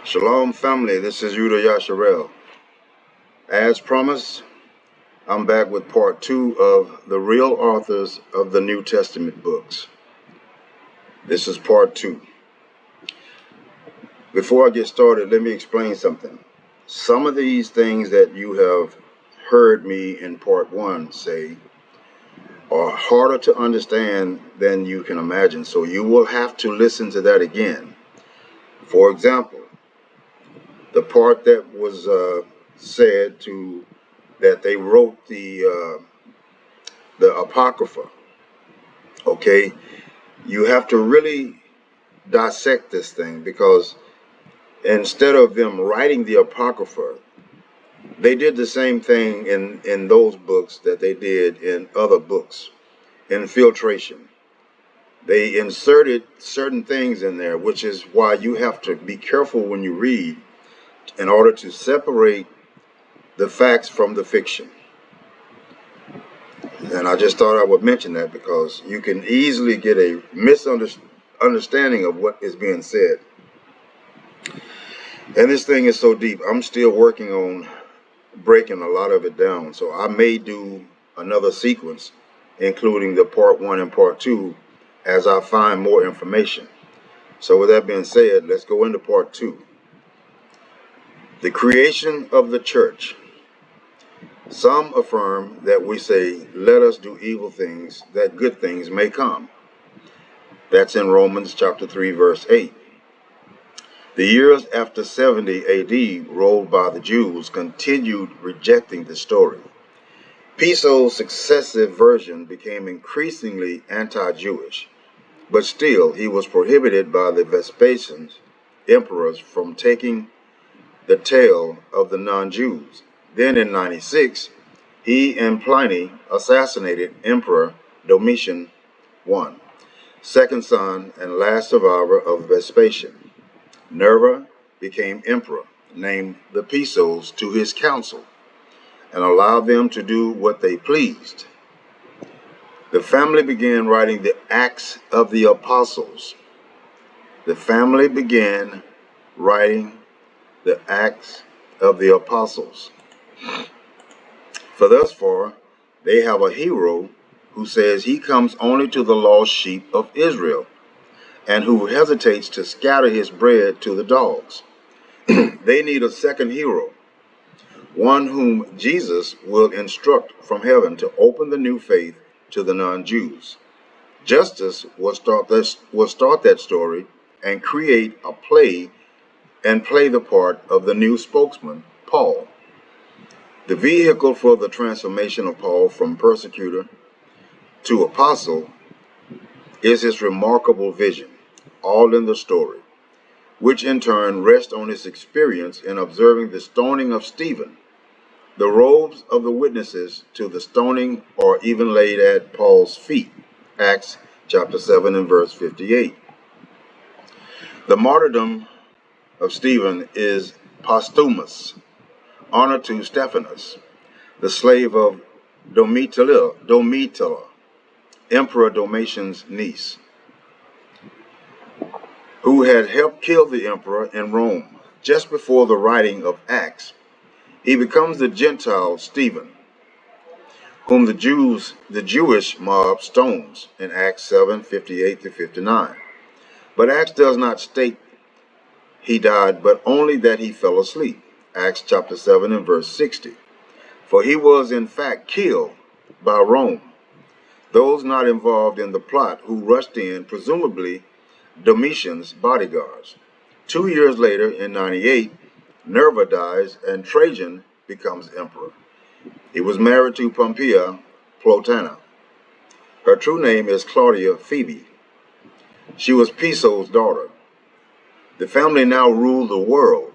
Shalom, family. This is Yuda Yasharel. As promised, I'm back with part two of the real authors of the New Testament books. This is part two. Before I get started, let me explain something. Some of these things that you have heard me in part one say are harder to understand than you can imagine, so you will have to listen to that again. For example, the part that was said to that they wrote the Apocrypha. Okay, you have to really dissect this thing because instead of them writing the Apocrypha, they did the same thing in those books that they did in other books. Infiltration. They inserted certain things in there, which is why you have to be careful when you read in order to separate the facts from the fiction. And I just thought I would mention that because you can easily get a misunderstanding of what is being said. And this thing is so deep. I'm still working on breaking a lot of it down. So I may do another sequence, including the part one and part two, as I find more information. So with that being said, let's go into part two. The creation of the church. Some affirm that we say, let us do evil things, that good things may come. That's in Romans chapter 3, verse 8. The years after 70 AD rolled by, the Jews continued rejecting the story. Piso's successive version became increasingly anti-Jewish, but still he was prohibited by the Vespasian emperors from taking the tale of the non-Jews. Then in 96, he and Pliny assassinated Emperor Domitian I, second son and last survivor of Vespasian. Nerva became emperor, named the Pisos to his council, and allowed them to do what they pleased. The family began writing the Acts of the Apostles. The family began writing the Acts of the Apostles. For thus far, they have a hero who says he comes only to the lost sheep of Israel, and who hesitates to scatter his bread to the dogs. They need a second hero, one whom Jesus will instruct from heaven to open the new faith to the non-Jews. Justus will start that story and create a play and play the part of the new spokesman, Paul. The vehicle for the transformation of Paul from persecutor to apostle is his remarkable vision, all in the story, which in turn rests on his experience in observing the stoning of Stephen. The robes of the witnesses to the stoning are even laid at Paul's feet, Acts chapter 7 and verse 58. The martyrdom of Stephen is posthumous, honor to Stephanus, the slave of Domitilla, Emperor Domitian's niece, who had helped kill the emperor in Rome just before the writing of Acts. He becomes the Gentile Stephen, whom the Jewish mob stones in Acts 7:58-59. But Acts does not state he died, but only that he fell asleep, Acts chapter 7 and verse 60. For he was in fact killed by Rome, those not involved in the plot who rushed in, presumably Domitian's bodyguards. 2 years later, in 98, Nerva dies and Trajan becomes emperor. He was married to Pompeia Plotana. Her true name is Claudia Phoebe. She was Piso's daughter. The family now ruled the world.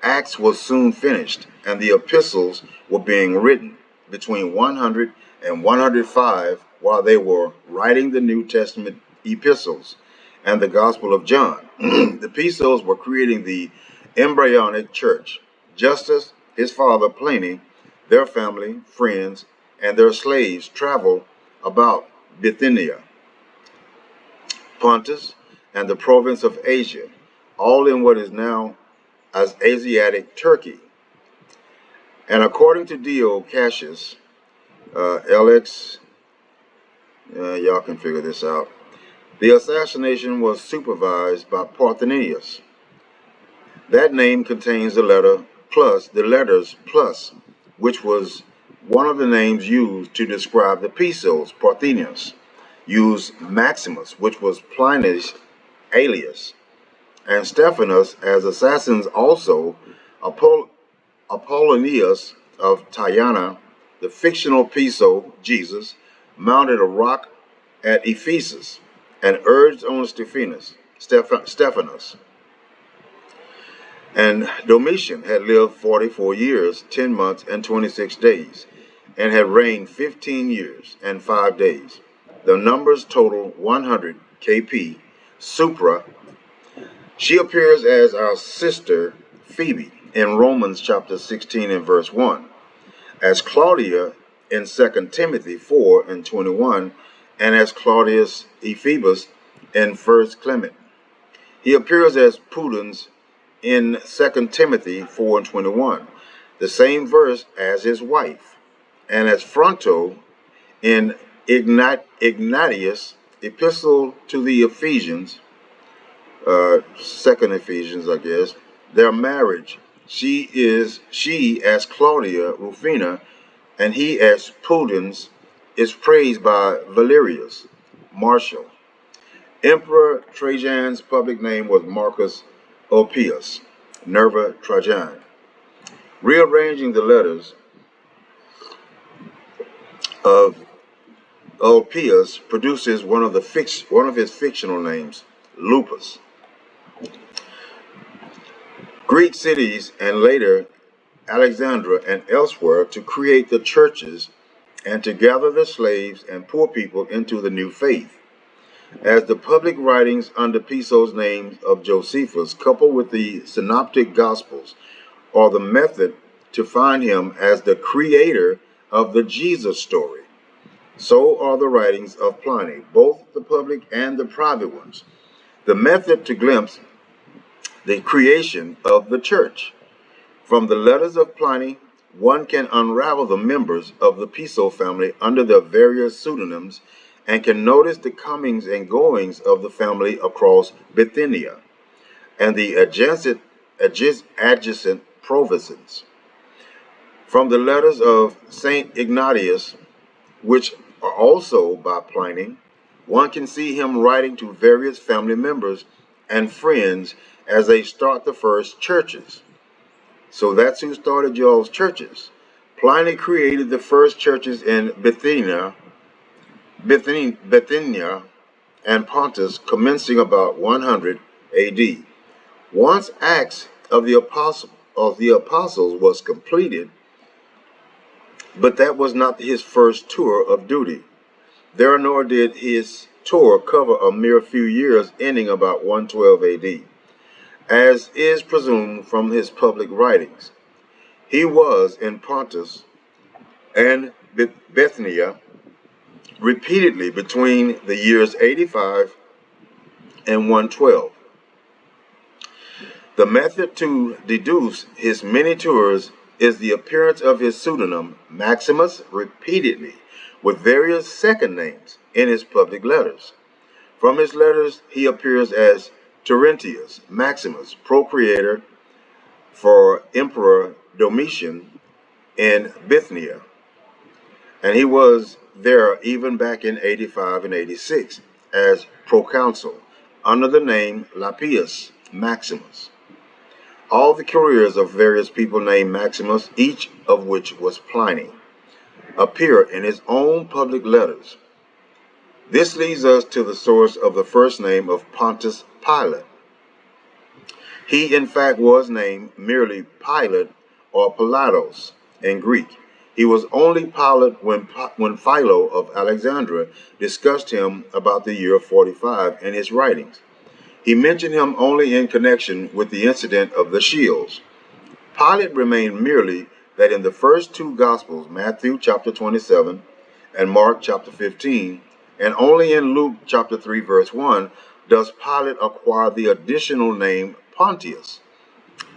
Acts was soon finished, and the epistles were being written between 100 and 105 while they were writing the New Testament epistles and the Gospel of John. The Pisos were creating the embryonic church. Justus, his father Pliny, their family, friends, and their slaves traveled about Bithynia, Pontus, and the province of Asia, all in what is now as Asiatic Turkey. And according to Dio Cassius, LX, y'all can figure this out. The assassination was supervised by Parthenius. That name contains the letters plus, which was one of the names used to describe the Pisos. Parthenius used Maximus, which was Pliny's alias, and Stephanus as assassins also. Apollonius of Tyana, the fictional Piso, Jesus, mounted a rock at Ephesus and urged on Stephanus. And Domitian had lived 44 years, 10 months, and 26 days, and had reigned 15 years and 5 days. The numbers total 100 KP. Supra. She appears as our sister Phoebe in Romans chapter 16 and verse 1, as Claudia in 2 Timothy 4 and 21, and as Claudius Ephebus in 1 Clement. He appears as Pudens in 2 Timothy 4 and 21, the same verse as his wife, and as Fronto in Ignatius' epistle to the Ephesians, second Ephesians, I guess, their marriage. She as Claudia Rufina, and he as Pudens, is praised by Valerius Martial. Emperor Trajan's public name was Marcus Ulpius Nerva Trajan. Rearranging the letters of Ulpius produces one of his fictional names, Lupus. Greek cities and later Alexandria and elsewhere to create the churches and to gather the slaves and poor people into the new faith. As the public writings under Piso's names of Josephus, coupled with the synoptic gospels, are the method to find him as the creator of the Jesus story. So are the writings of Pliny, both the public and the private ones, the method to glimpse the creation of the church. From the letters of Pliny, one can unravel the members of the Piso family under their various pseudonyms and can notice the comings and goings of the family across Bithynia and the adjacent provinces. From the letters of St. Ignatius, which are also by Pliny, one can see him writing to various family members and friends as they start the first churches. So that's who started y'all's churches. Pliny created the first churches in Bithynia and Pontus, commencing about 100 AD. Once Acts of the Apostles was completed, but that was not his first tour of duty. There nor did his tour cover a mere few years, ending about 112 AD. As is presumed from his public writings, he was in Pontus and Bithynia repeatedly between the years 85 and 112. The method to deduce his many tours is the appearance of his pseudonym Maximus repeatedly with various second names in his public letters. From his letters, he appears as Terentius Maximus, procreator for Emperor Domitian in Bithynia, and he was there even back in 85 and 86 as proconsul under the name Lapius Maximus. All the careers of various people named Maximus, each of which was Pliny, appear in his own public letters. This leads us to the source of the first name of Pontius Pilate. He, in fact, was named merely Pilate or Pilatos in Greek. He was only Pilate when Philo of Alexandria discussed him about the year 45 in his writings. He mentioned him only in connection with the incident of the shields. Pilate remained merely that in the first two Gospels, Matthew chapter 27 and Mark chapter 15, and only in Luke chapter 3 verse 1, does Pilate acquire the additional name Pontius.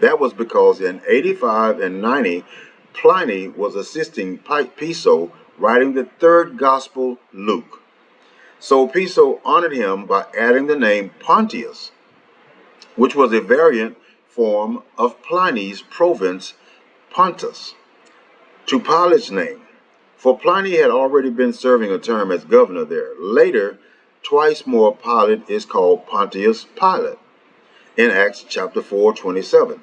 That was because in 85 and 90, Pliny was assisting Piso writing the third gospel, Luke. So Piso honored him by adding the name Pontius, which was a variant form of Pliny's province Pontus, to Pilate's name, for Pliny had already been serving a term as governor there. Later, twice more Pilate is called Pontius Pilate in Acts chapter 4:27,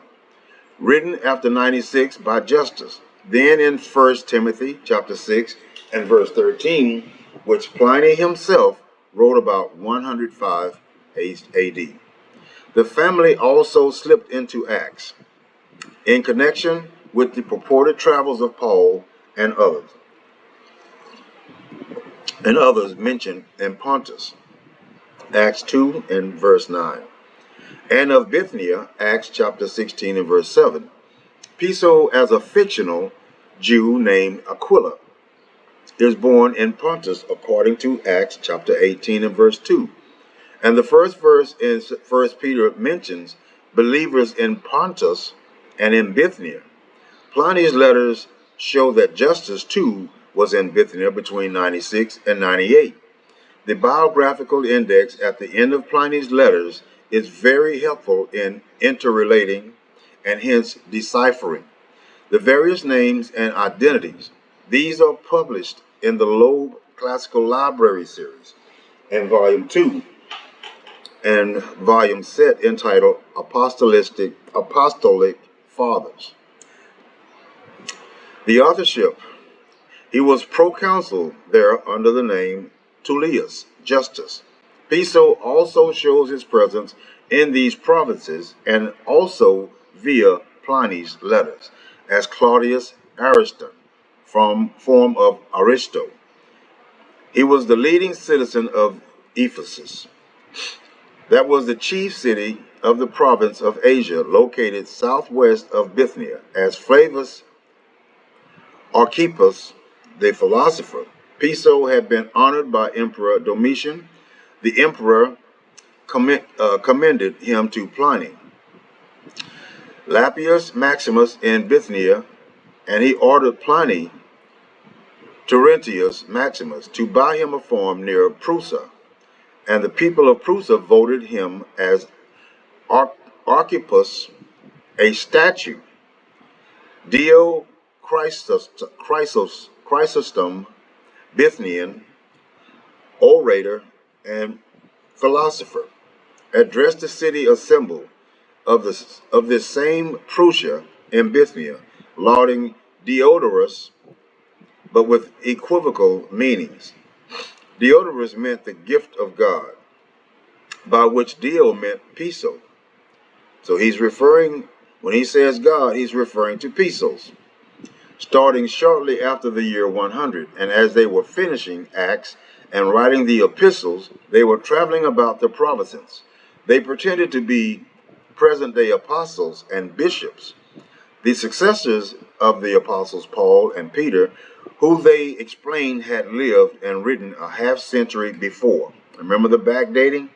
written after 96 by Justus. Then in 1 Timothy chapter 6 and verse 13, which Pliny himself wrote about 105 AD. The family also slipped into Acts in connection with the purported travels of Paul and others mentioned in Pontus, Acts 2 and verse 9, and of Bithynia, Acts chapter 16 and verse 7. Piso, as a fictional Jew named Aquila, is born in Pontus according to Acts chapter 18 and verse 2. And the first verse in 1 Peter mentions believers in Pontus and in Bithynia. Pliny's letters show that Justus too was in Bithynia between 96 and 98. The biographical index at the end of Pliny's letters is very helpful in interrelating and hence deciphering the various names and identities. These are published in the Loeb Classical Library series in volume 2 and volume set entitled Apostolic Fathers. The authorship: he was proconsul there under the name Tullius Justus. Piso also shows his presence in these provinces and also via Pliny's letters as Claudius Ariston, from form of Aristo. He was the leading citizen of Ephesus. That was the chief city of the province of Asia, located southwest of Bithynia, as Flavius Archippus, the philosopher. Piso had been honored by Emperor Domitian. The emperor commended him to Pliny, Lapius Maximus in Bithynia, and he ordered Pliny Terentius Maximus to buy him a farm near Prusa, and the people of Prusa voted him as Archippus a statue. Dio Chrysostom, Bithynian, orator, and philosopher, addressed the city assembly of this same Prusa in Bithynia, lauding Diodorus, but with equivocal meanings. Diodorus meant the gift of God, by which Dio meant Piso. So he's referring, when he says God, he's referring to Pisos. Starting shortly after the year 100, and as they were finishing Acts and writing the epistles, they were traveling about the provinces. They pretended to be present-day apostles and bishops, the successors of the apostles Paul and Peter, who they explained had lived and written a half-century before. Remember the backdating?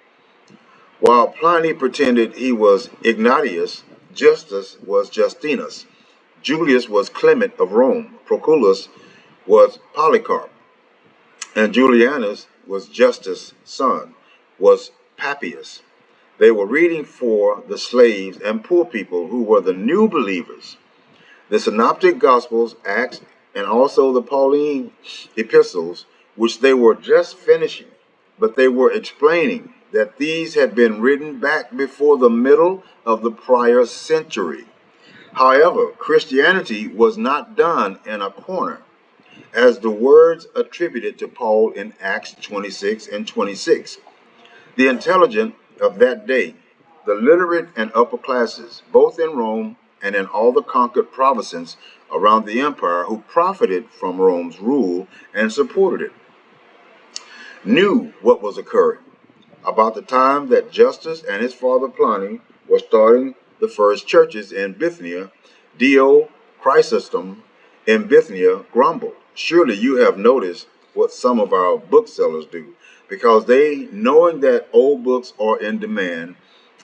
While Pliny pretended he was Ignatius, Justus was Justinus, Julius was Clement of Rome, Proculus was Polycarp, and Julianus was Justus' son, was Papias. They were reading for the slaves and poor people who were the new believers. The Synoptic Gospels, Acts, and also the Pauline epistles, which they were just finishing, but they were explaining that these had been written back before the middle of the prior century. However, Christianity was not done in a corner, as the words attributed to Paul in Acts 26 and 26. The intelligent of that day, the literate and upper classes, both in Rome and in all the conquered provinces around the empire who profited from Rome's rule and supported it, knew what was occurring. About the time that Justus and his father Pliny were starting the first churches in Bithynia, Dio Chrysostom in Bithynia grumbled, "Surely you have noticed what some of our booksellers do, because they, knowing that old books are in demand,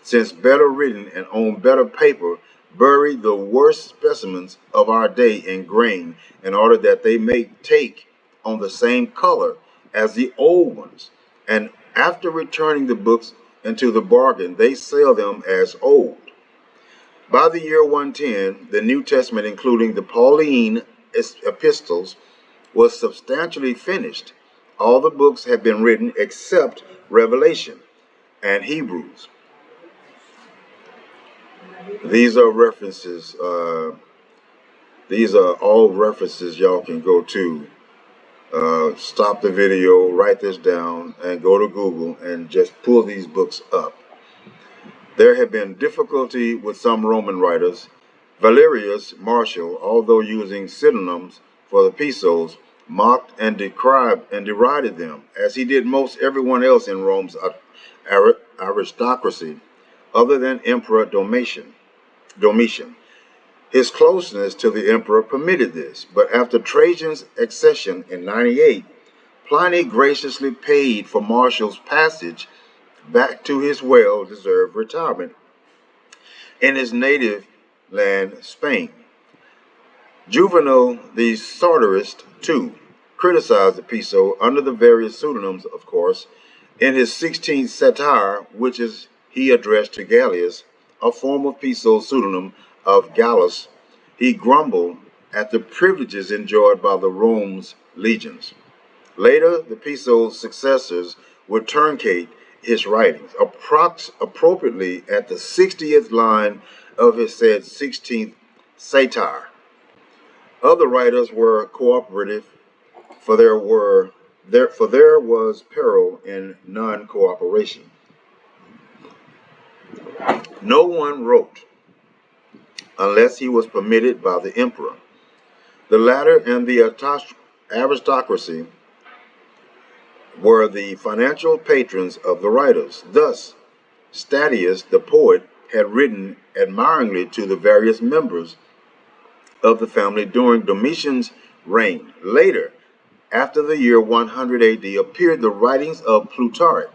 since better written and on better paper, bury the worst specimens of our day in grain in order that they may take on the same color as the old ones. And after returning the books into the bargain, they sell them as old. By the year 110, the New Testament, including the Pauline epistles, was substantially finished. All the books had been written except Revelation and Hebrews. These are references. These are all references y'all can go to. Stop the video, write this down, and go to Google and just pull these books up. There had been difficulty with some Roman writers. Valerius Martial, although using synonyms for the epistles, mocked and derided them, as he did most everyone else in Rome's aristocracy, other than Emperor Domitian. His closeness to the emperor permitted this, but after Trajan's accession in 98, Pliny graciously paid for Martial's passage back to his well-deserved retirement in his native land, Spain. Juvenal the Satirist, too, criticized the Piso under the various pseudonyms, of course, in his 16th satire, which is he addressed to Gallius, a form of Piso's pseudonym of Gallus. He grumbled at the privileges enjoyed by the Rome's legions. Later, the Piso's successors would truncate his writings, appropriately at the 60th line of his said 16th satire. Other writers were cooperative, for there was peril in non-cooperation. No one wrote unless he was permitted by the emperor. The latter and the aristocracy were the financial patrons of the writers. Thus, Statius, the poet, had written admiringly to the various members of the family during Domitian's reign. Later, after the year 100 AD, appeared the writings of Plutarch.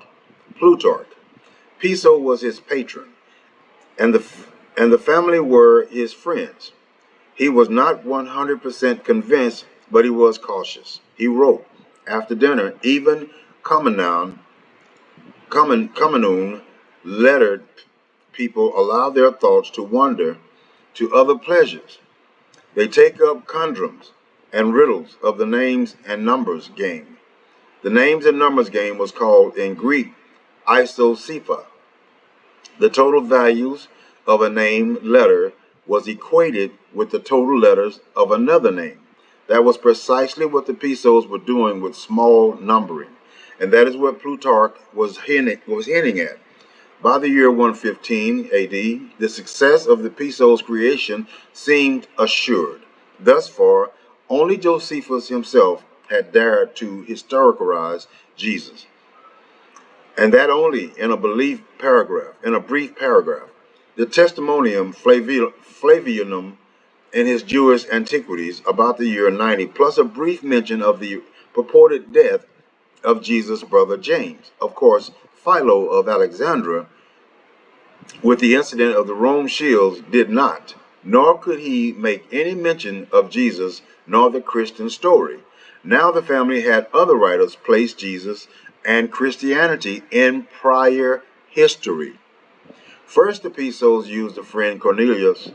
Piso was his patron, and the family were his friends. He was not 100% convinced, but he was cautious. He wrote, after dinner, even Commonoon lettered people allow their thoughts to wander to other pleasures. They take up conundrums and riddles of the names and numbers game. The names and numbers game was called in Greek isocepha. The total values of a name letter was equated with the total letters of another name. That was precisely what the Pisos were doing with small numbering, and that is what Plutarch was hinting at. By the year 115 AD, the success of the Pisos' creation seemed assured. Thus far, only Josephus himself had dared to historicize Jesus, and that only in a brief paragraph. The Testimonium Flavianum in his Jewish Antiquities about the year 90, plus a brief mention of the purported death of Jesus' brother James. Of course, Philo of Alexandria, with the incident of the Rome shields, did not, nor could he make any mention of Jesus nor the Christian story. Now the family had other writers place Jesus and Christianity in prior history. First, the Pisos used a friend Cornelius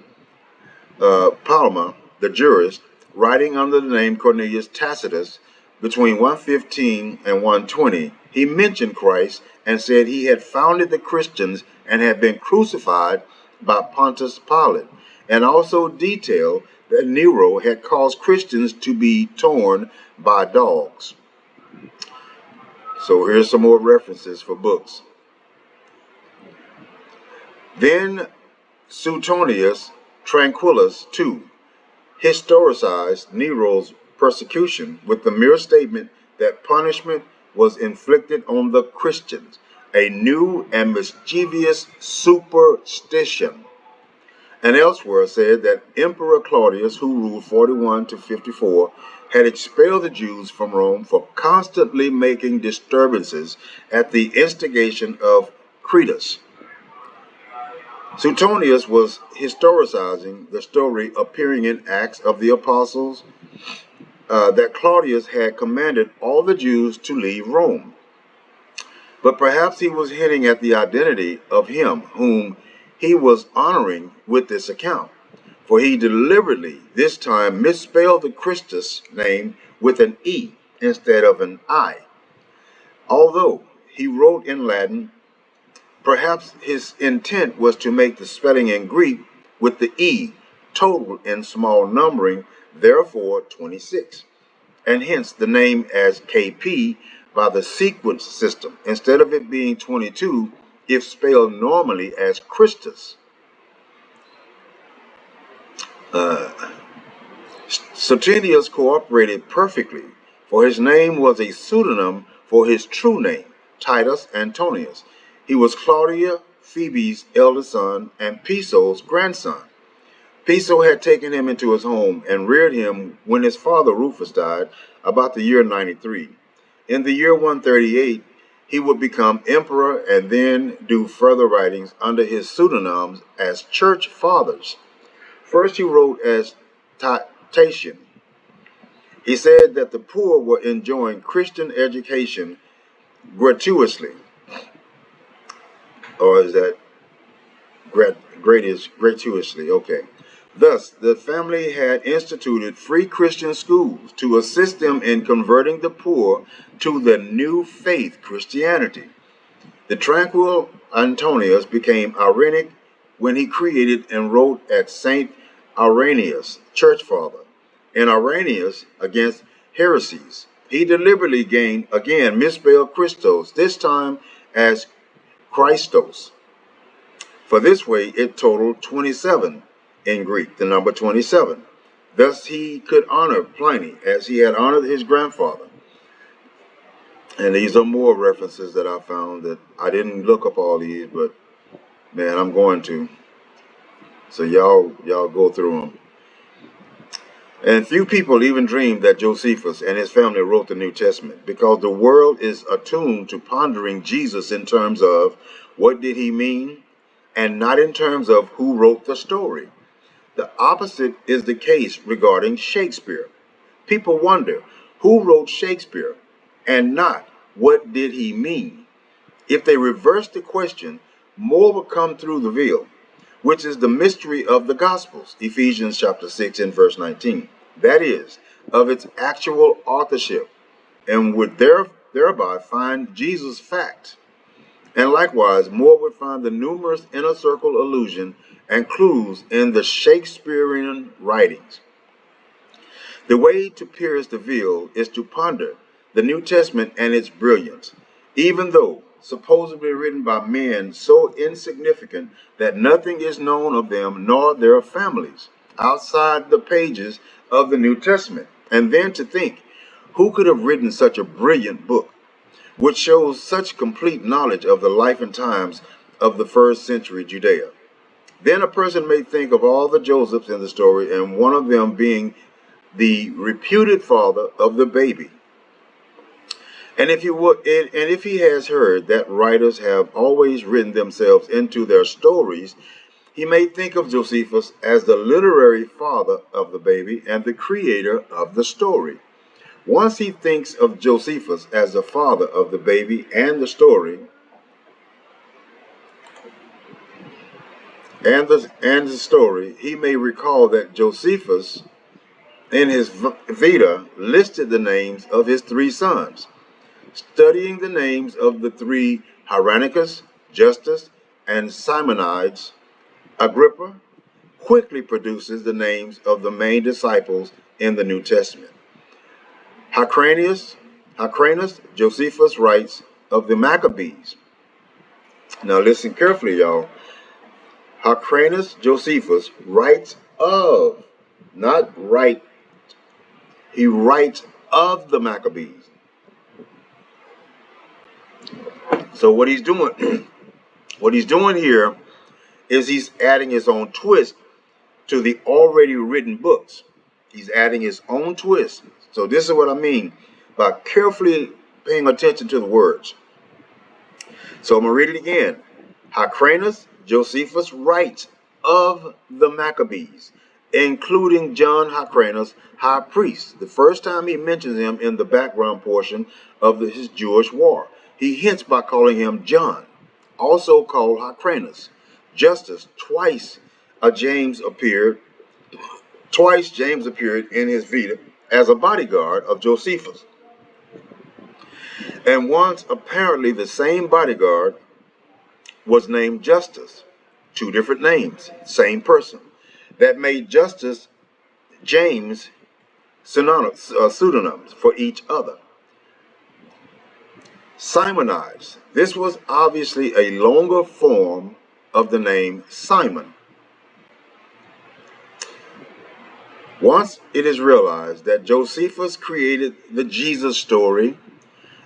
Palma, the jurist, writing under the name Cornelius Tacitus between 115 and 120. He mentioned Christ and said he had founded the Christians and had been crucified by Pontius Pilate, and also detailed that Nero had caused Christians to be torn by dogs. So here's some more references for books. Then Suetonius Tranquillus, too, historicized Nero's persecution with the mere statement that punishment was inflicted on the Christians, a new and mischievous superstition. And elsewhere said that Emperor Claudius, who ruled 41 to 54, had expelled the Jews from Rome for constantly making disturbances at the instigation of Cretus. Suetonius was historicizing the story appearing in Acts of the Apostles that Claudius had commanded all the Jews to leave Rome. But perhaps he was hinting at the identity of him whom he was honoring with this account, for he deliberately this time misspelled the Christus name with an E instead of an I. Although he wrote in Latin, perhaps his intent was to make the spelling in Greek with the E total in small numbering, therefore 26, and hence the name as KP by the sequence system, instead of it being 22 if spelled normally as Christus. Suetonius cooperated perfectly, for his name was a pseudonym for his true name, Titus Antonius. He was Claudia Phoebe's eldest son and Piso's grandson. Piso had taken him into his home and reared him when his father Rufus died about the year 93. In the year 138, he would become emperor and then do further writings under his pseudonyms as church fathers. First, he wrote as Tatian. He said that the poor were enjoying Christian education gratuitously, or is that gratuitously? Okay. Thus, the family had instituted free Christian schools to assist them in converting the poor to the new faith, Christianity. The tranquil Antonius became Irenic when he created and wrote at St. Irenaeus, church father, and Irenaeus against heresies. He deliberately again misspelled Christos, this time as Christos. For this way it totaled 27 in Greek, the number 27. Thus he could honor Pliny as he had honored his grandfather. And these are more references that I found that I didn't look up all these, but man, I'm going to. So y'all go through them. And few people even dreamed that Josephus and his family wrote the New Testament, because the world is attuned to pondering Jesus in terms of what did he mean, and not in terms of who wrote the story. The opposite is the case regarding Shakespeare. People wonder who wrote Shakespeare and not what did he mean. If they reverse the question, more will come through the veil, which is the mystery of the Gospels, Ephesians chapter 6 and verse 19. That is, of its actual authorship, and would thereby find Jesus' fact. And likewise, more would find the numerous inner circle allusion and clues in the Shakespearean writings. The way to pierce the veil is to ponder the New Testament and its brilliance, even though supposedly written by men so insignificant that nothing is known of them nor their families outside the pages of the New Testament. And then to think, who could have written such a brilliant book, which shows such complete knowledge of the life and times of the first century Judea? Then a person may think of all the Josephs in the story, and one of them being the reputed father of the baby. And if he has heard that writers have always written themselves into their stories, he may think of Josephus as the literary father of the baby and the creator of the story. Once he thinks of Josephus as the father of the baby and the story, he may recall that Josephus, in his Vita, listed the names of his three sons. Studying the names of the three Hieronychus, Justus, and Simonides, Agrippa quickly produces the names of the main disciples in the New Testament. Hyrcanus, Josephus writes of the Maccabees. Now listen carefully, y'all. Hyrcanus Josephus writes of, not write, he writes of the Maccabees. So what he's doing, here is he's adding his own twist to the already written books. He's adding his own twist. So this is what I mean by carefully paying attention to the words. So I'm going to read it again. Hyrcanus Josephus writes of the Maccabees, including John Hyrcanus, high priest. The first time he mentions him in the background portion of his Jewish war, he hints by calling him John, also called Hyrcanus. Justus, twice James appeared in his Vita as a bodyguard of Josephus. And once apparently the same bodyguard was named Justus. Two different names, same person. That made Justus, James pseudonyms for each other. Simonides. This was obviously a longer form of the name Simon. Once it is realized that Josephus created the Jesus story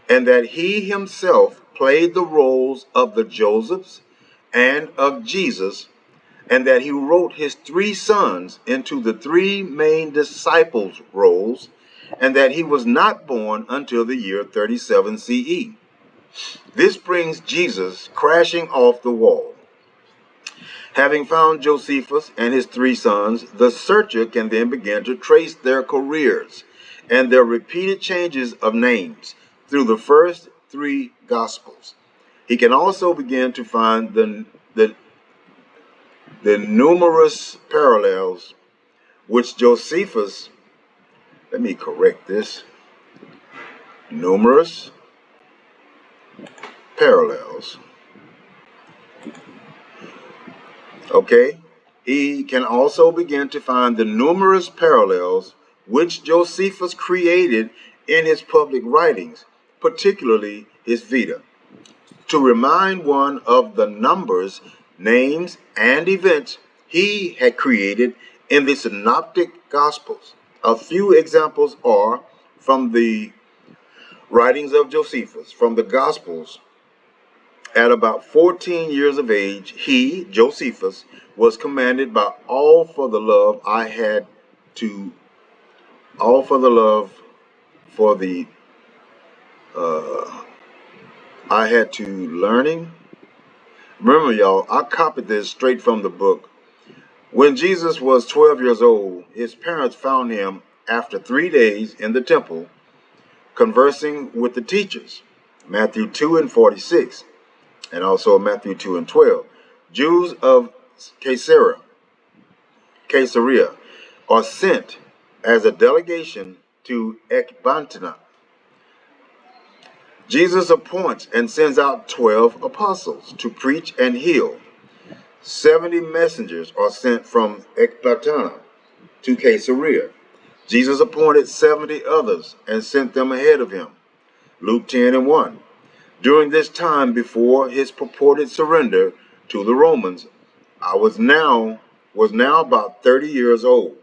and that he himself played the roles of the Josephs and of Jesus, and that he wrote his three sons into the three main disciples' roles, and that he was not born until the year 37 CE. This brings Jesus crashing off the wall. Having found Josephus and his three sons, the searcher can then begin to trace their careers and their repeated changes of names through the first three Gospels. He can also begin to find the numerous parallels which Josephus, let me correct this, numerous parallels. Okay, he can also begin to find the numerous parallels which Josephus created in his public writings, particularly his Vita, to remind one of the numbers, names, and events he had created in the Synoptic Gospels. A few examples are from the writings of Josephus, from the Gospels. At about 14 years of age, he, Josephus, was commanded by all for the love I had to learning. Remember, y'all, I copied this straight from the book. When Jesus was 12 years old, his parents found him after 3 days in the temple, conversing with the teachers. Matthew 2 and 46. And also Matthew 2 and 12. Jews of Caesarea are sent as a delegation to Ecbatana. Jesus appoints and sends out 12 apostles to preach and heal. 70 messengers are sent from Ecbatana to Caesarea. Jesus appointed 70 others and sent them ahead of him. Luke 10 and 1. During this time before his purported surrender to the Romans, I was now about 30 years old.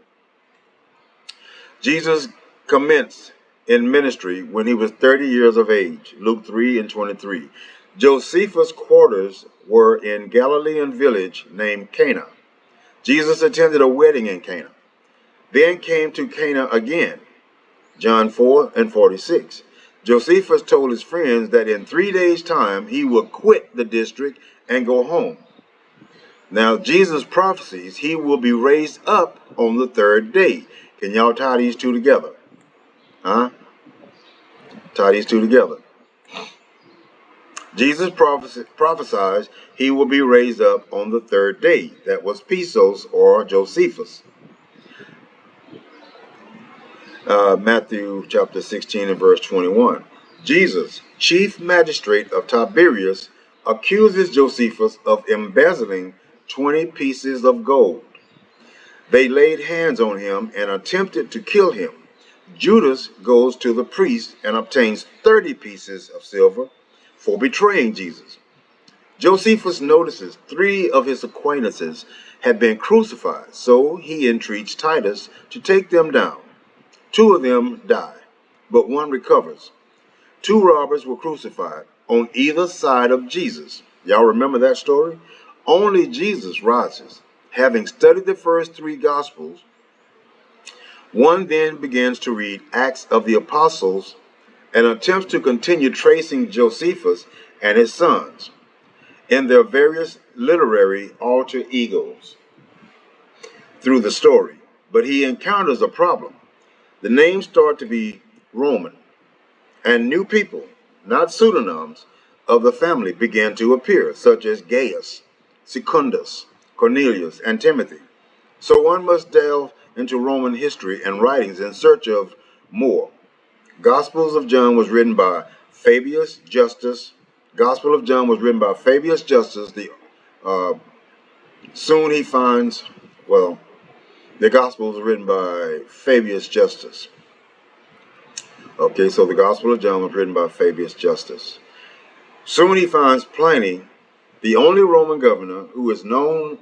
Jesus commenced in ministry when he was 30 years of age, Luke 3 and 23. Josephus' quarters were in Galilean village named Cana. Jesus attended a wedding in Cana, then came to Cana again, John 4 and 46. Josephus told his friends that in 3 days' time he would quit the district and go home. Now, Jesus prophesies he will be raised up on the third day. Can y'all tie these two together? Huh? Tie these two together. Jesus prophesies he will be raised up on the third day. That was Pisos or Josephus. Matthew chapter 16 and verse 21. Jesus, chief magistrate of Tiberias, accuses Josephus of embezzling 20 pieces of gold. They laid hands on him and attempted to kill him. Judas goes to the priest and obtains 30 pieces of silver for betraying Jesus. Josephus notices 3 of his acquaintances had been crucified, so he entreats Titus to take them down. 2 of them die, but 1 recovers. 2 robbers were crucified on either side of Jesus. Y'all remember that story? Only Jesus rises. Having studied the first 3 Gospels, one then begins to read Acts of the Apostles and attempts to continue tracing Josephus and his sons. in their various literary alter egos through the story. But he encounters a problem. The names start to be Roman, and new people, not pseudonyms, of the family began to appear, such as Gaius, Secundus, Cornelius, and Timothy. So one must delve into Roman history and writings in search of more. Gospels of John was written by Fabius Justus. Gospel of John was written by Fabius Justus. Uh, soon he finds, well, the Gospel was written by Fabius Justus. Okay, so the Gospel of John was written by Fabius Justus. Soon he finds Pliny, the only Roman governor who is known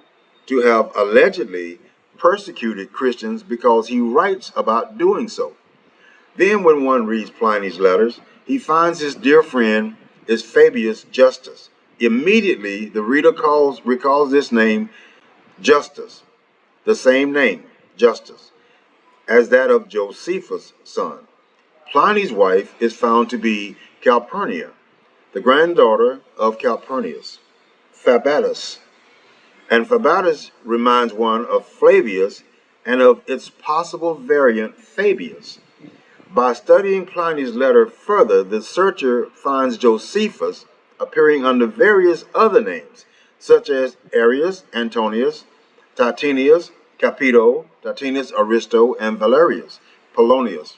to have allegedly persecuted Christians because he writes about doing so. Then when one reads Pliny's letters, he finds his dear friend is Fabius Justus. Immediately, the reader recalls this name, Justus, the same name, Justus, as that of Josephus' son. Pliny's wife is found to be Calpurnia, the granddaughter of Calpurnius, Fabatus. And Fabatus reminds one of Flavius and of its possible variant Fabius. By studying Pliny's letter further, the searcher finds Josephus appearing under various other names, such as Arius, Antonius, Titinius, Capito, Titinus Aristo, and Valerius, Polonius.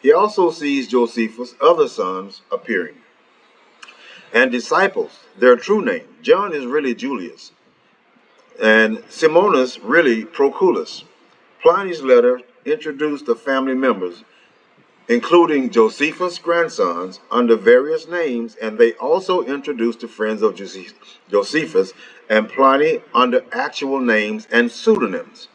He also sees Josephus' other sons appearing. And disciples, their true name. John is really Julius, and Simonus really Proculus. Pliny's letter introduced the family members, including Josephus' grandsons, under various names, and they also introduced the friends of Josephus and Pliny under actual names and pseudonyms.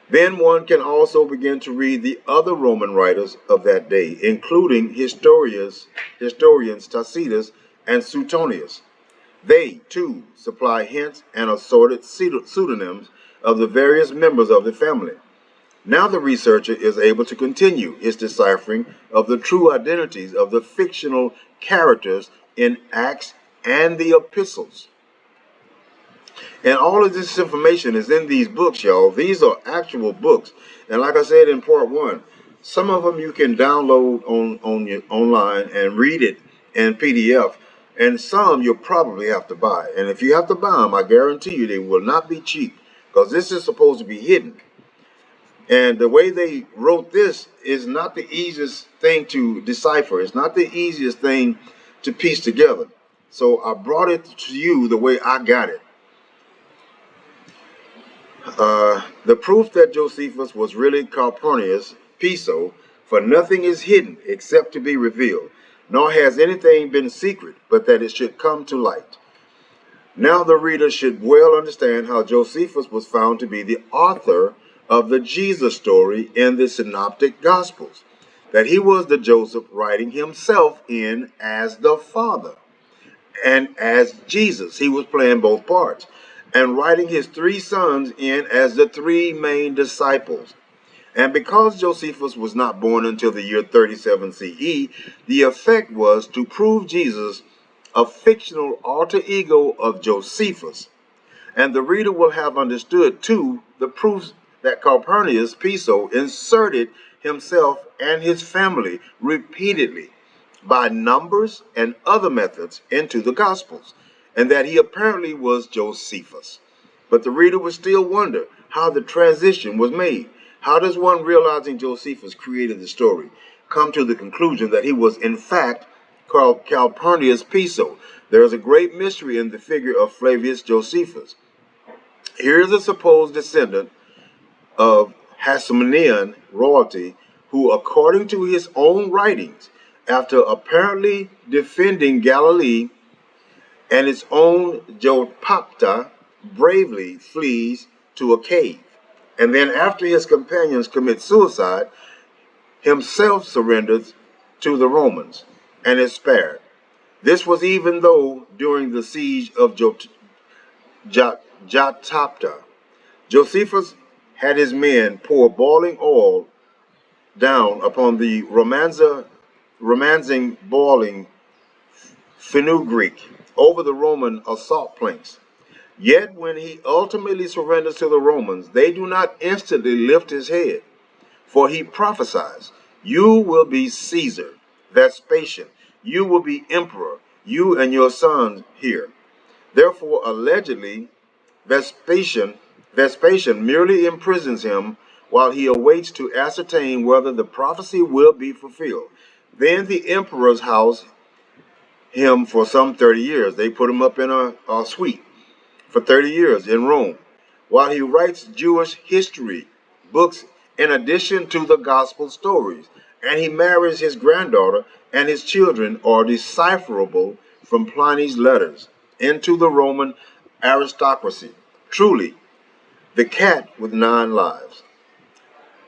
Then one can also begin to read the other Roman writers of that day, including historians Tacitus and Suetonius. They, too, supply hints and assorted pseudonyms of the various members of the family. Now the researcher is able to continue his deciphering of the true identities of the fictional characters in Acts and the epistles. And all of this information is in these books, y'all. These are actual books. And like I said in part one, some of them you can download on your online and read it in PDF. And some you'll probably have to buy. And if you have to buy them, I guarantee you they will not be cheap, because this is supposed to be hidden. And the way they wrote this is not the easiest thing to decipher. It's not the easiest thing to piece together. So I brought it to you the way I got it. The proof that Josephus was really Calpurnius Piso, for nothing is hidden except to be revealed, nor has anything been secret, but that it should come to light. Now the reader should well understand how Josephus was found to be the author of the Jesus story in the Synoptic Gospels, that he was the Joseph writing himself in as the Father, and as Jesus. He was playing both parts, and writing his three sons in as the three main disciples. And because Josephus was not born until the year 37 CE, the effect was to prove Jesus a fictional alter ego of Josephus. And the reader will have understood, too, the proofs that Calpurnius Piso inserted himself and his family repeatedly by numbers and other methods into the Gospels, and that he apparently was Josephus. But the reader would still wonder how the transition was made. How does one, realizing Josephus created the story, come to the conclusion that he was in fact called Calpurnius Piso? There is a great mystery in the figure of Flavius Josephus. Here is a supposed descendant of Hasmonean royalty who, according to his own writings, after apparently defending Galilee and its own Jotapata, bravely flees to a cave. And then after his companions commit suicide, himself surrenders to the Romans and is spared. This was even though during the siege of Jotapata, Josephus had his men pour boiling oil down upon the romancing boiling fenugreek over the Roman assault planks. Yet when he ultimately surrenders to the Romans, they do not instantly lift his head, for he prophesies, "You will be Caesar, Vespasian. You will be emperor, you and your sons here." Therefore, allegedly, Vespasian, Vespasian merely imprisons him while he awaits to ascertain whether the prophecy will be fulfilled. Then the emperor's house him for some 30 years. They put him up in a suite for 30 years in Rome, while he writes Jewish history books in addition to the gospel stories, and he marries his granddaughter, and his children are decipherable from Pliny's letters into the Roman aristocracy. Truly, the cat with 9 lives.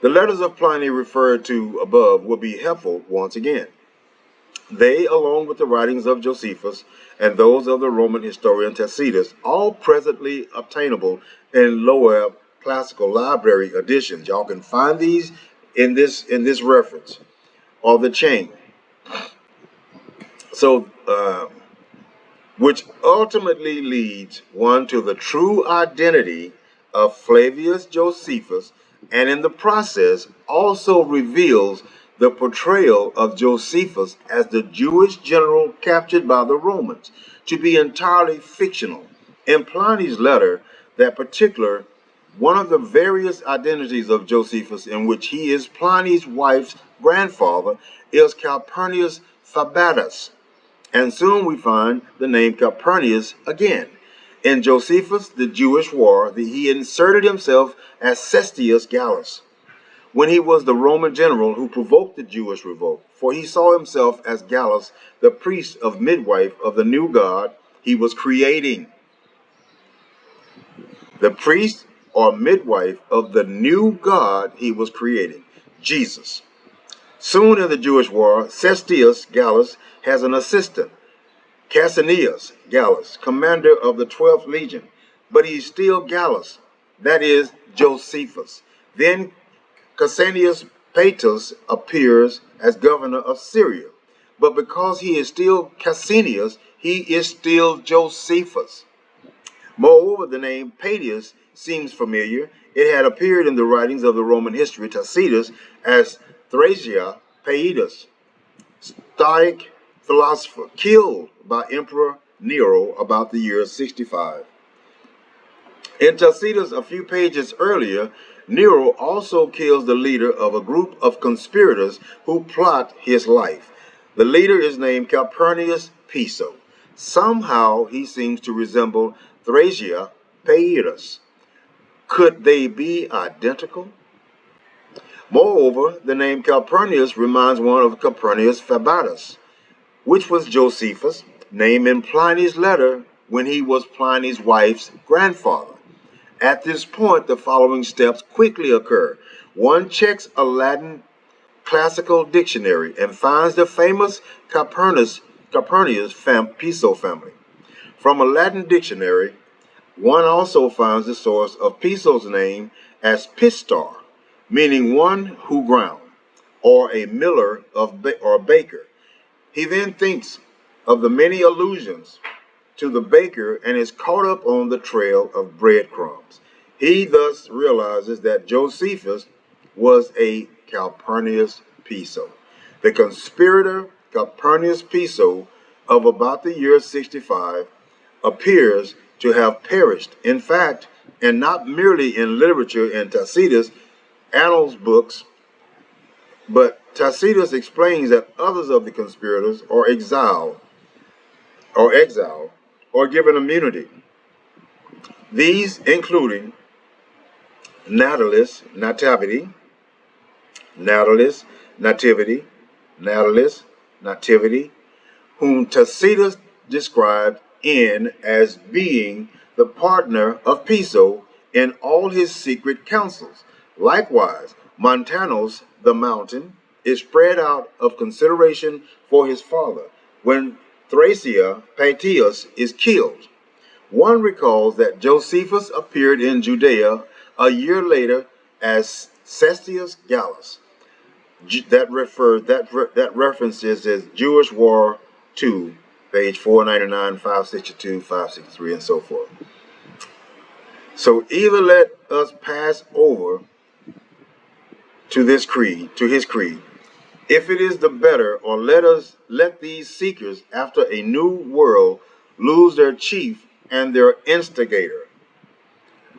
The letters of Pliny referred to above will be helpful once again. They, along with the writings of Josephus and those of the Roman historian Tacitus, all presently obtainable in lower classical library editions. Y'all can find these in this reference or the chain. So, which ultimately leads one to the true identity of Flavius Josephus, and in the process also reveals the portrayal of Josephus as the Jewish general captured by the Romans to be entirely fictional. In Pliny's letter, that particular one of the various identities of Josephus in which he is Pliny's wife's grandfather is Calpurnius Fabatus, and soon we find the name Calpurnius again. In Josephus, the Jewish war, he inserted himself as Cestius Gallus when he was the Roman general who provoked the Jewish revolt, for he saw himself as Gallus, the priest of midwife of the new god he was creating. The priest or midwife of the new god he was creating, Jesus. Soon in the Jewish war, Cestius Gallus has an assistant, Cassius Gallus, commander of the 12th Legion, but he's still Gallus, that is, Josephus. Then Cassius Paetus appears as governor of Syria, but because he is still Cassius, he is still Josephus. Moreover, the name Paetus seems familiar. It had appeared in the writings of the Roman history Tacitus as Thracia Paetus, Stoic philosopher, killed by Emperor Nero about the year 65. In Tacitus, a few pages earlier, Nero also kills the leader of a group of conspirators who plot his life. The leader is named Calpurnius Piso. Somehow he seems to resemble Thracia Paetus. Could they be identical? Moreover, the name Calpurnius reminds one of Calpurnius Fabatus, which was Josephus' name in Pliny's letter when he was Pliny's wife's grandfather. At this point, the following steps quickly occur. One checks a Latin classical dictionary and finds the famous Calpurnius Piso family. From a Latin dictionary, one also finds the source of Piso's name as Pistar, meaning one who ground, or a miller or baker. He then thinks of the many allusions to the baker and is caught up on the trail of breadcrumbs. He thus realizes that Josephus was a Calpurnius Piso. The conspirator Calpurnius Piso of about the year 65 appears to have perished. In fact, and not merely in literature in Tacitus' annals books, but Tacitus explains that others of the conspirators are exiled or given immunity. These including Natalis Nativity, Natalis Nativity, Natalis Nativity, whom Tacitus described in as being the partner of Piso in all his secret councils. Likewise, Montanus the mountain is spread out of consideration for his father when Thracia Paetus is killed. One recalls that Josephus appeared in Judea a year later as Cestius Gallus. That references his Jewish War II page 499, 562, 563, and so forth. So either let us pass over to his creed, if it is the better, or let these seekers after a new world lose their chief and their instigator.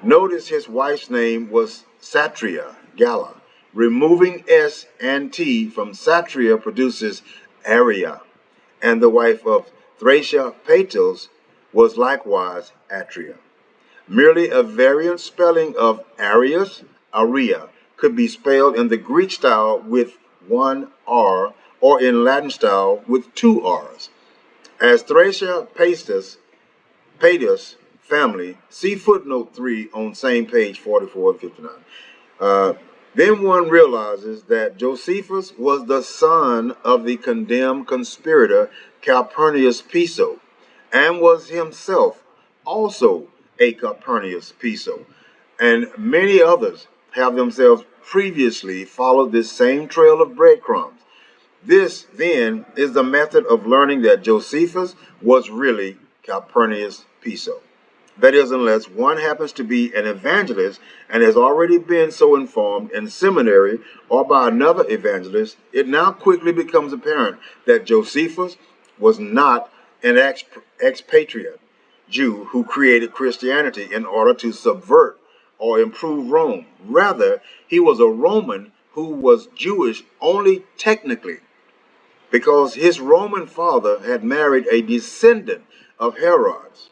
Notice his wife's name was Satria, Gala. Removing S and T from Satria produces Aria, and the wife of Thracia Paetus was likewise Atria. Merely a variant spelling of Arius, Aria, could be spelled in the Greek style with one R or in Latin style with two R's. As Thracia Paetus family, see footnote 3 on same page 44 and 59. Then one realizes that Josephus was the son of the condemned conspirator Calpurnius Piso, and was himself also a Calpurnius Piso, and many others have themselves previously followed this same trail of breadcrumbs. This, then, is the method of learning that Josephus was really Calpurnius Piso. That is, unless one happens to be an evangelist and has already been so informed in seminary or by another evangelist, it now quickly becomes apparent that Josephus was not an expatriate Jew who created Christianity in order to subvert or improve Rome. Rather, he was a Roman who was Jewish only technically, because his Roman father had married a descendant of Herod's.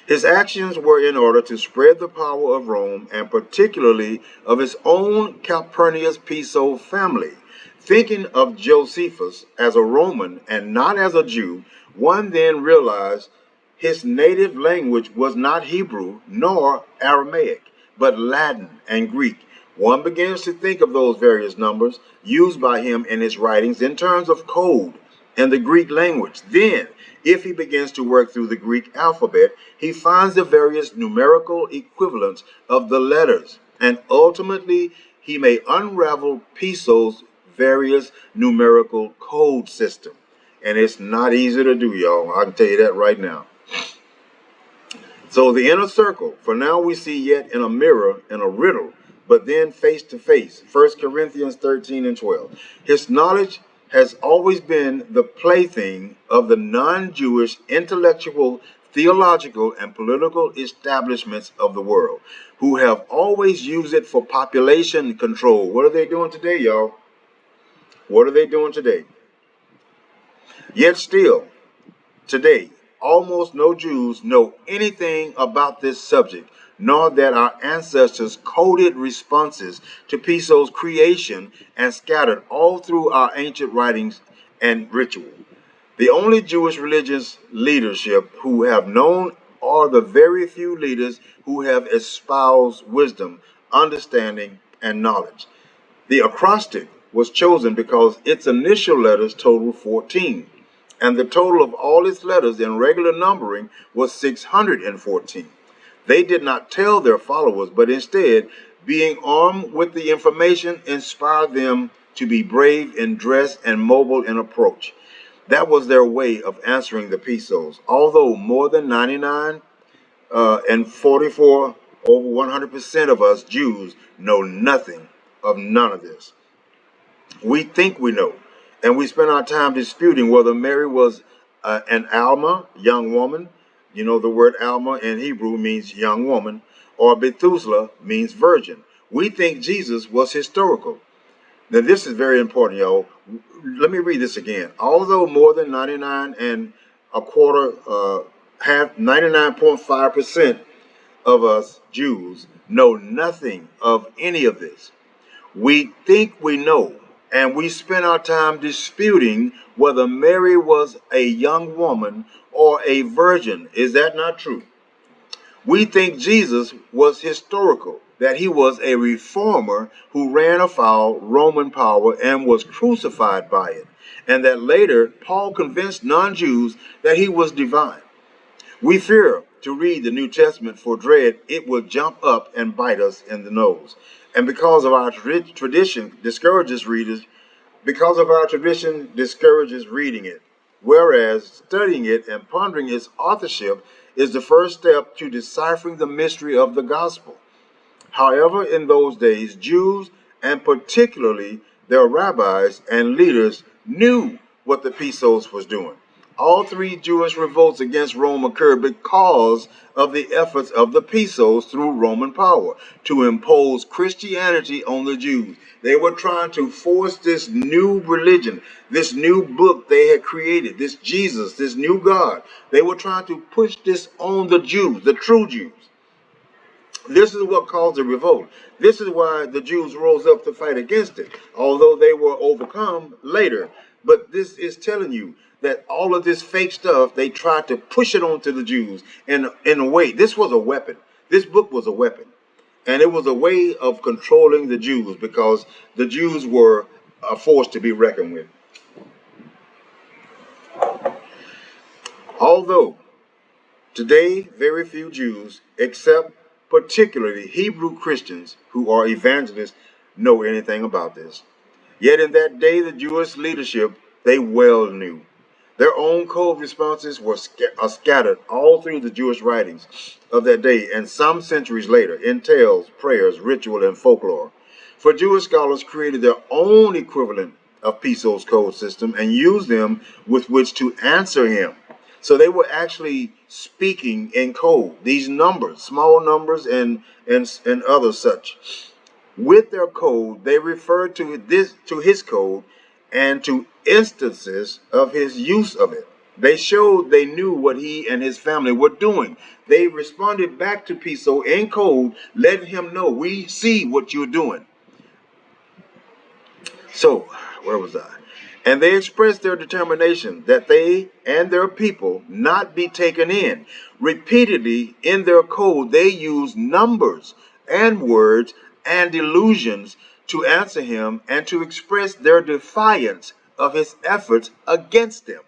His actions were in order to spread the power of Rome, and particularly of his own Calpurnius Piso family. Thinking of Josephus as a Roman and not as a Jew, one then realized his native language was not Hebrew nor Aramaic, but Latin and Greek. One begins to think of those various numbers used by him in his writings in terms of code in the Greek language. Then, if he begins to work through the Greek alphabet, he finds the various numerical equivalents of the letters, and ultimately he may unravel Piso's various numerical code system. And it's not easy to do, y'all. I can tell you that right now. So the inner circle, for now we see yet in a mirror, in a riddle, but then face to face. 1 Corinthians 13 and 12. His knowledge has always been the plaything of the non-Jewish intellectual, theological, and political establishments of the world, who have always used it for population control. What are they doing today, y'all? What are they doing today? Yet still, today, almost no Jews know anything about this subject, nor that our ancestors coded responses to Piso's creation and scattered all through our ancient writings and ritual. The only Jewish religious leadership who have known are the very few leaders who have espoused wisdom, understanding, and knowledge. The acrostic was chosen because its initial letters totaled 14, and the total of all its letters in regular numbering was 614. They did not tell their followers, but instead, being armed with the information, inspired them to be brave in dress and mobile in approach. That was their way of answering the Pisos. Although more than 99 and 44, over 100% of us Jews know nothing of none of this. We think we know, and we spend our time disputing whether Mary was an Alma, young woman. You know, the word Alma in Hebrew means young woman, or Bethuselah means virgin. We think Jesus was historical. Now, this is very important, y'all. Let me read this again. Although more than 99 and a quarter, half 99.5% of us Jews know nothing of any of this, we think we know, and we spend our time disputing whether Mary was a young woman or a virgin. Is that not true? We think Jesus was historical, that he was a reformer who ran afoul Roman power and was crucified by it, and that later Paul convinced non-Jews that he was divine. We fear to read the New Testament for dread it will jump up and bite us in the nose. And because of our tradition discourages reading it. whereas studying it and pondering its authorship is the first step to deciphering the mystery of the gospel. However, in those days, Jews, and particularly their rabbis and leaders, knew what the Pesos was doing. All three Jewish revolts against Rome occurred because of the efforts of the Pesos through Roman power to impose Christianity on the Jews. They were trying to force this new religion, this new book they had created, this Jesus, this new God. They were trying to push this on the Jews, the true Jews. This is what caused the revolt. This is why the Jews rose up to fight against it, although they were overcome later. But this is telling you that all of this fake stuff, they tried to push it onto the Jews in a way. This was a weapon. This book was a weapon. And it was a way of controlling the Jews because the Jews were a force to be reckoned with. Although today very few Jews, except particularly Hebrew Christians who are evangelists, know anything about this. Yet in that day, the Jewish leadership, they well knew. Their own code responses were scattered all through the Jewish writings of that day and some centuries later in tales, prayers, ritual, and folklore. For Jewish scholars created their own equivalent of Peso's code system and used them with which to answer him. So they were actually speaking in code, these numbers, small numbers and other such. With their code, they referred to his code and to instances of his use of it. They showed they knew what he and his family were doing. They responded back to Piso in code, letting him know, we see what you're doing. So, where was I? And they expressed their determination that they and their people not be taken in. Repeatedly in their code, they used numbers and words and illusions to answer him and to express their defiance of his efforts against them.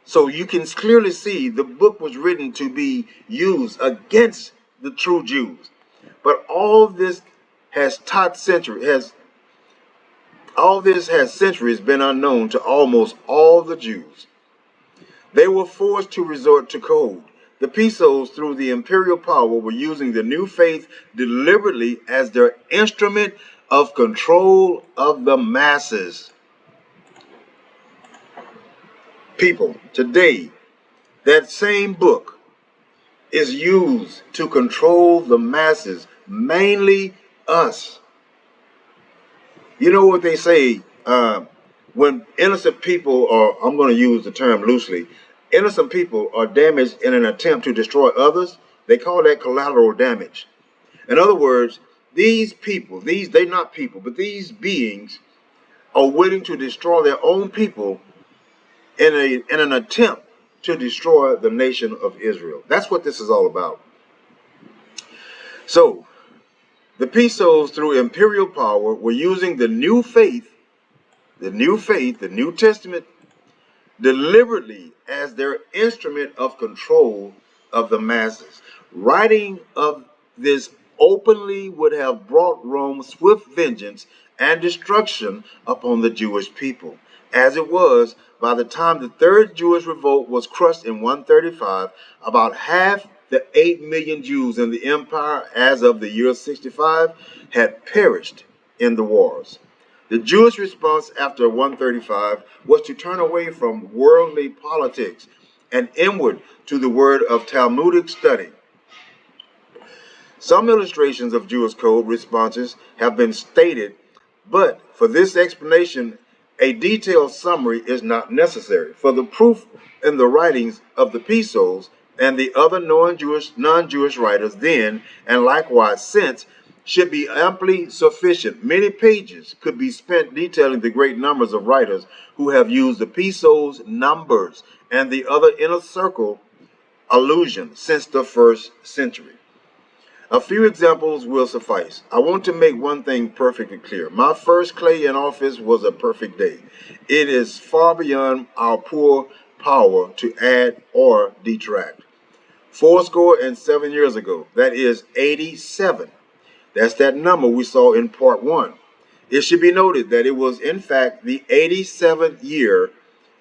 So you can clearly see the book was written to be used against the true Jews. But all this has centuries been unknown to almost all the Jews. They were forced to resort to code. The Pesos, through the imperial power, were using the new faith deliberately as their instrument of control of the masses. People, today, that same book is used to control the masses, mainly us. You know what they say, when innocent people are, I'm going to use the term loosely, innocent people are damaged in an attempt to destroy others, they call that collateral damage. In other words, these people, they're not people, but these beings are willing to destroy their own people in an attempt to destroy the nation of Israel. That's what this is all about. So, the Pesos, through imperial power, were using the new faith, the New Testament, deliberately as their instrument of control of the masses. Writing of this openly would have brought Rome swift vengeance and destruction upon the Jewish people. As it was, by the time the Third Jewish Revolt was crushed in 135, about half the 8 million Jews in the empire as of the year 65 had perished in the wars. The Jewish response after 135 was to turn away from worldly politics and inward to the word of Talmudic study. Some illustrations of Jewish code responses have been stated, but for this explanation, a detailed summary is not necessary. For the proof in the writings of the Pesos and the other non-Jewish writers then, and likewise since, should be amply sufficient. Many pages could be spent detailing the great numbers of writers who have used the Pesos numbers and the other inner circle allusion since the first century. A few examples will suffice. I want to make one thing perfectly clear. My first clay in office was a perfect day. It is far beyond our poor power to add or detract. 7 years ago, that is 87. That's that number we saw in part 1. It should be noted that it was in fact the 87th year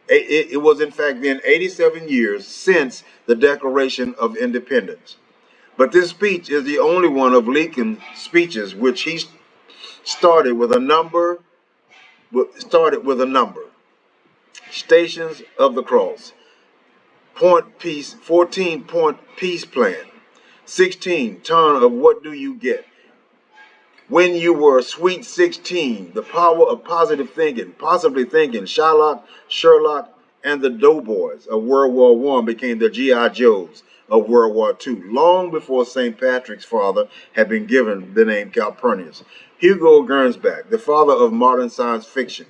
It was in fact then 87 years since the Declaration of Independence. But this speech is the only one of Lincoln's speeches which he started with a number, Stations of the Cross, point peace, 14-point peace plan, 16, turn of what do you get? When you were sweet 16, the power of positive thinking, possibly thinking, Sherlock, and the doughboys of World War One became the G.I. Joes of World War Two, long before St. Patrick's father had been given the name Calpurnius. Hugo Gernsback, the father of modern science fiction,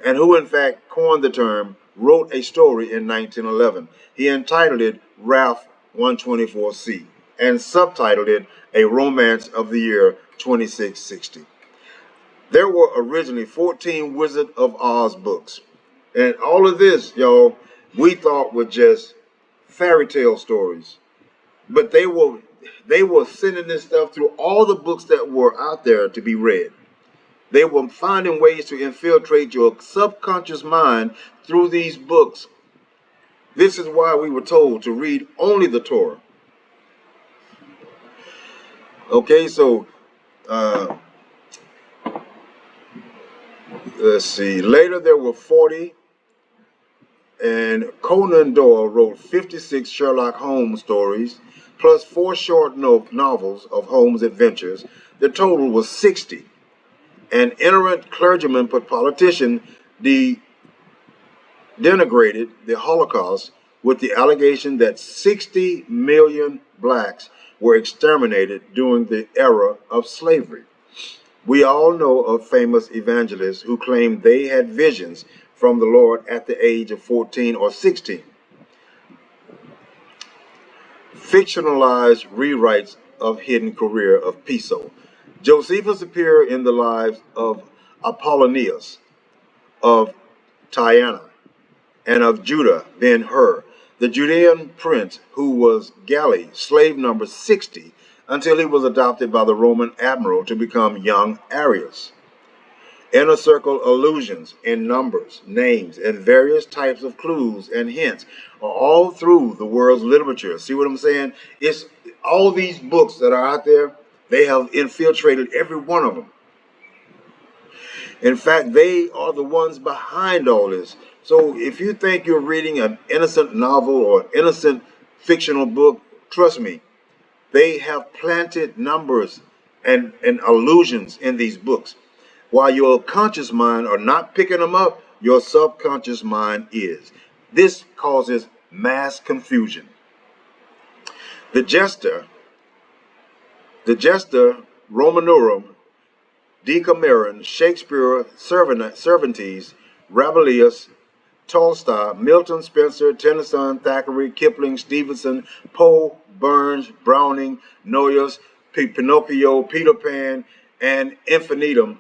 and who in fact coined the term, wrote a story in 1911. He entitled it Ralph 124C and subtitled it A Romance of the Year 2660. There were originally 14 Wizard of Oz books. And all of this, y'all, we thought were just fairy tale stories. But they were sending this stuff through all the books that were out there to be read. They were finding ways to infiltrate your subconscious mind through these books. This is why we were told to read only the Torah. Okay, so let's see. Later there were 40, and Conan Doyle wrote 56 Sherlock Holmes stories, plus 4 short novels of Holmes' adventures. The total was 60. An itinerant clergyman but politician denigrated the Holocaust with the allegation that 60 million blacks were exterminated during the era of slavery. We all know of famous evangelists who claimed they had visions from the Lord at the age of 14 or 16. Fictionalized rewrites of hidden career of Piso. Josephus appeared in the lives of Apollonius, of Tyana, and of Judah Ben-Hur, the Judean prince who was galley slave number 60 until he was adopted by the Roman admiral to become young Arius. Inner circle allusions in numbers, names, and various types of clues and hints are all through the world's literature. See what I'm saying? It's all these books that are out there, they have infiltrated every one of them. In fact, they are the ones behind all this. So if you think you're reading an innocent novel or an innocent fictional book, trust me, they have planted numbers and allusions in these books. While your conscious mind are not picking them up, your subconscious mind is. This causes mass confusion. The Gesta Romanorum, Decameron, Shakespeare, Cervantes, Rabelais, Tolstoy, Milton, Spencer, Tennyson, Thackeray, Kipling, Stevenson, Poe, Burns, Browning, Noyes, Pinocchio, Peter Pan, and infinitum.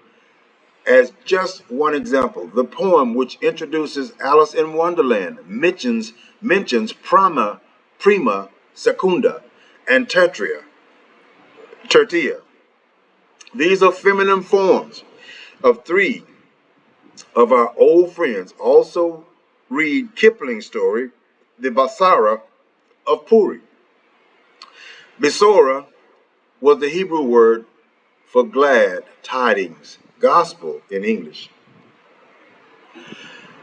As just one example, the poem which introduces Alice in Wonderland mentions prima, secunda, and tertia. These are feminine forms of 3 of our old friends. Also read Kipling's story, The Basara of Puri. Besora was the Hebrew word for glad tidings, gospel in English.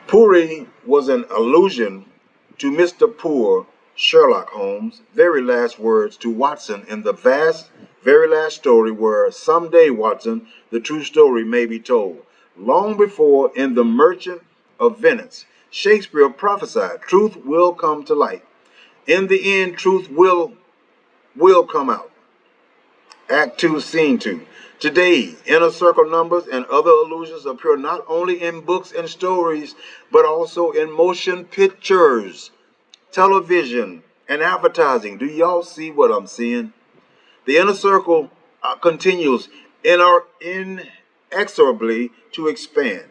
Puri was an allusion to Mr. Poor, Sherlock Holmes' very last words to Watson in the very last story where someday, Watson, the true story may be told. Long before, in The Merchant of Venice, Shakespeare prophesied truth will come to light. In the end, truth will come out. Act 2, Scene 2. Today, inner circle numbers and other illusions appear not only in books and stories, but also in motion pictures, television, and advertising. Do y'all see what I'm seeing? The inner circle continues inexorably to expand.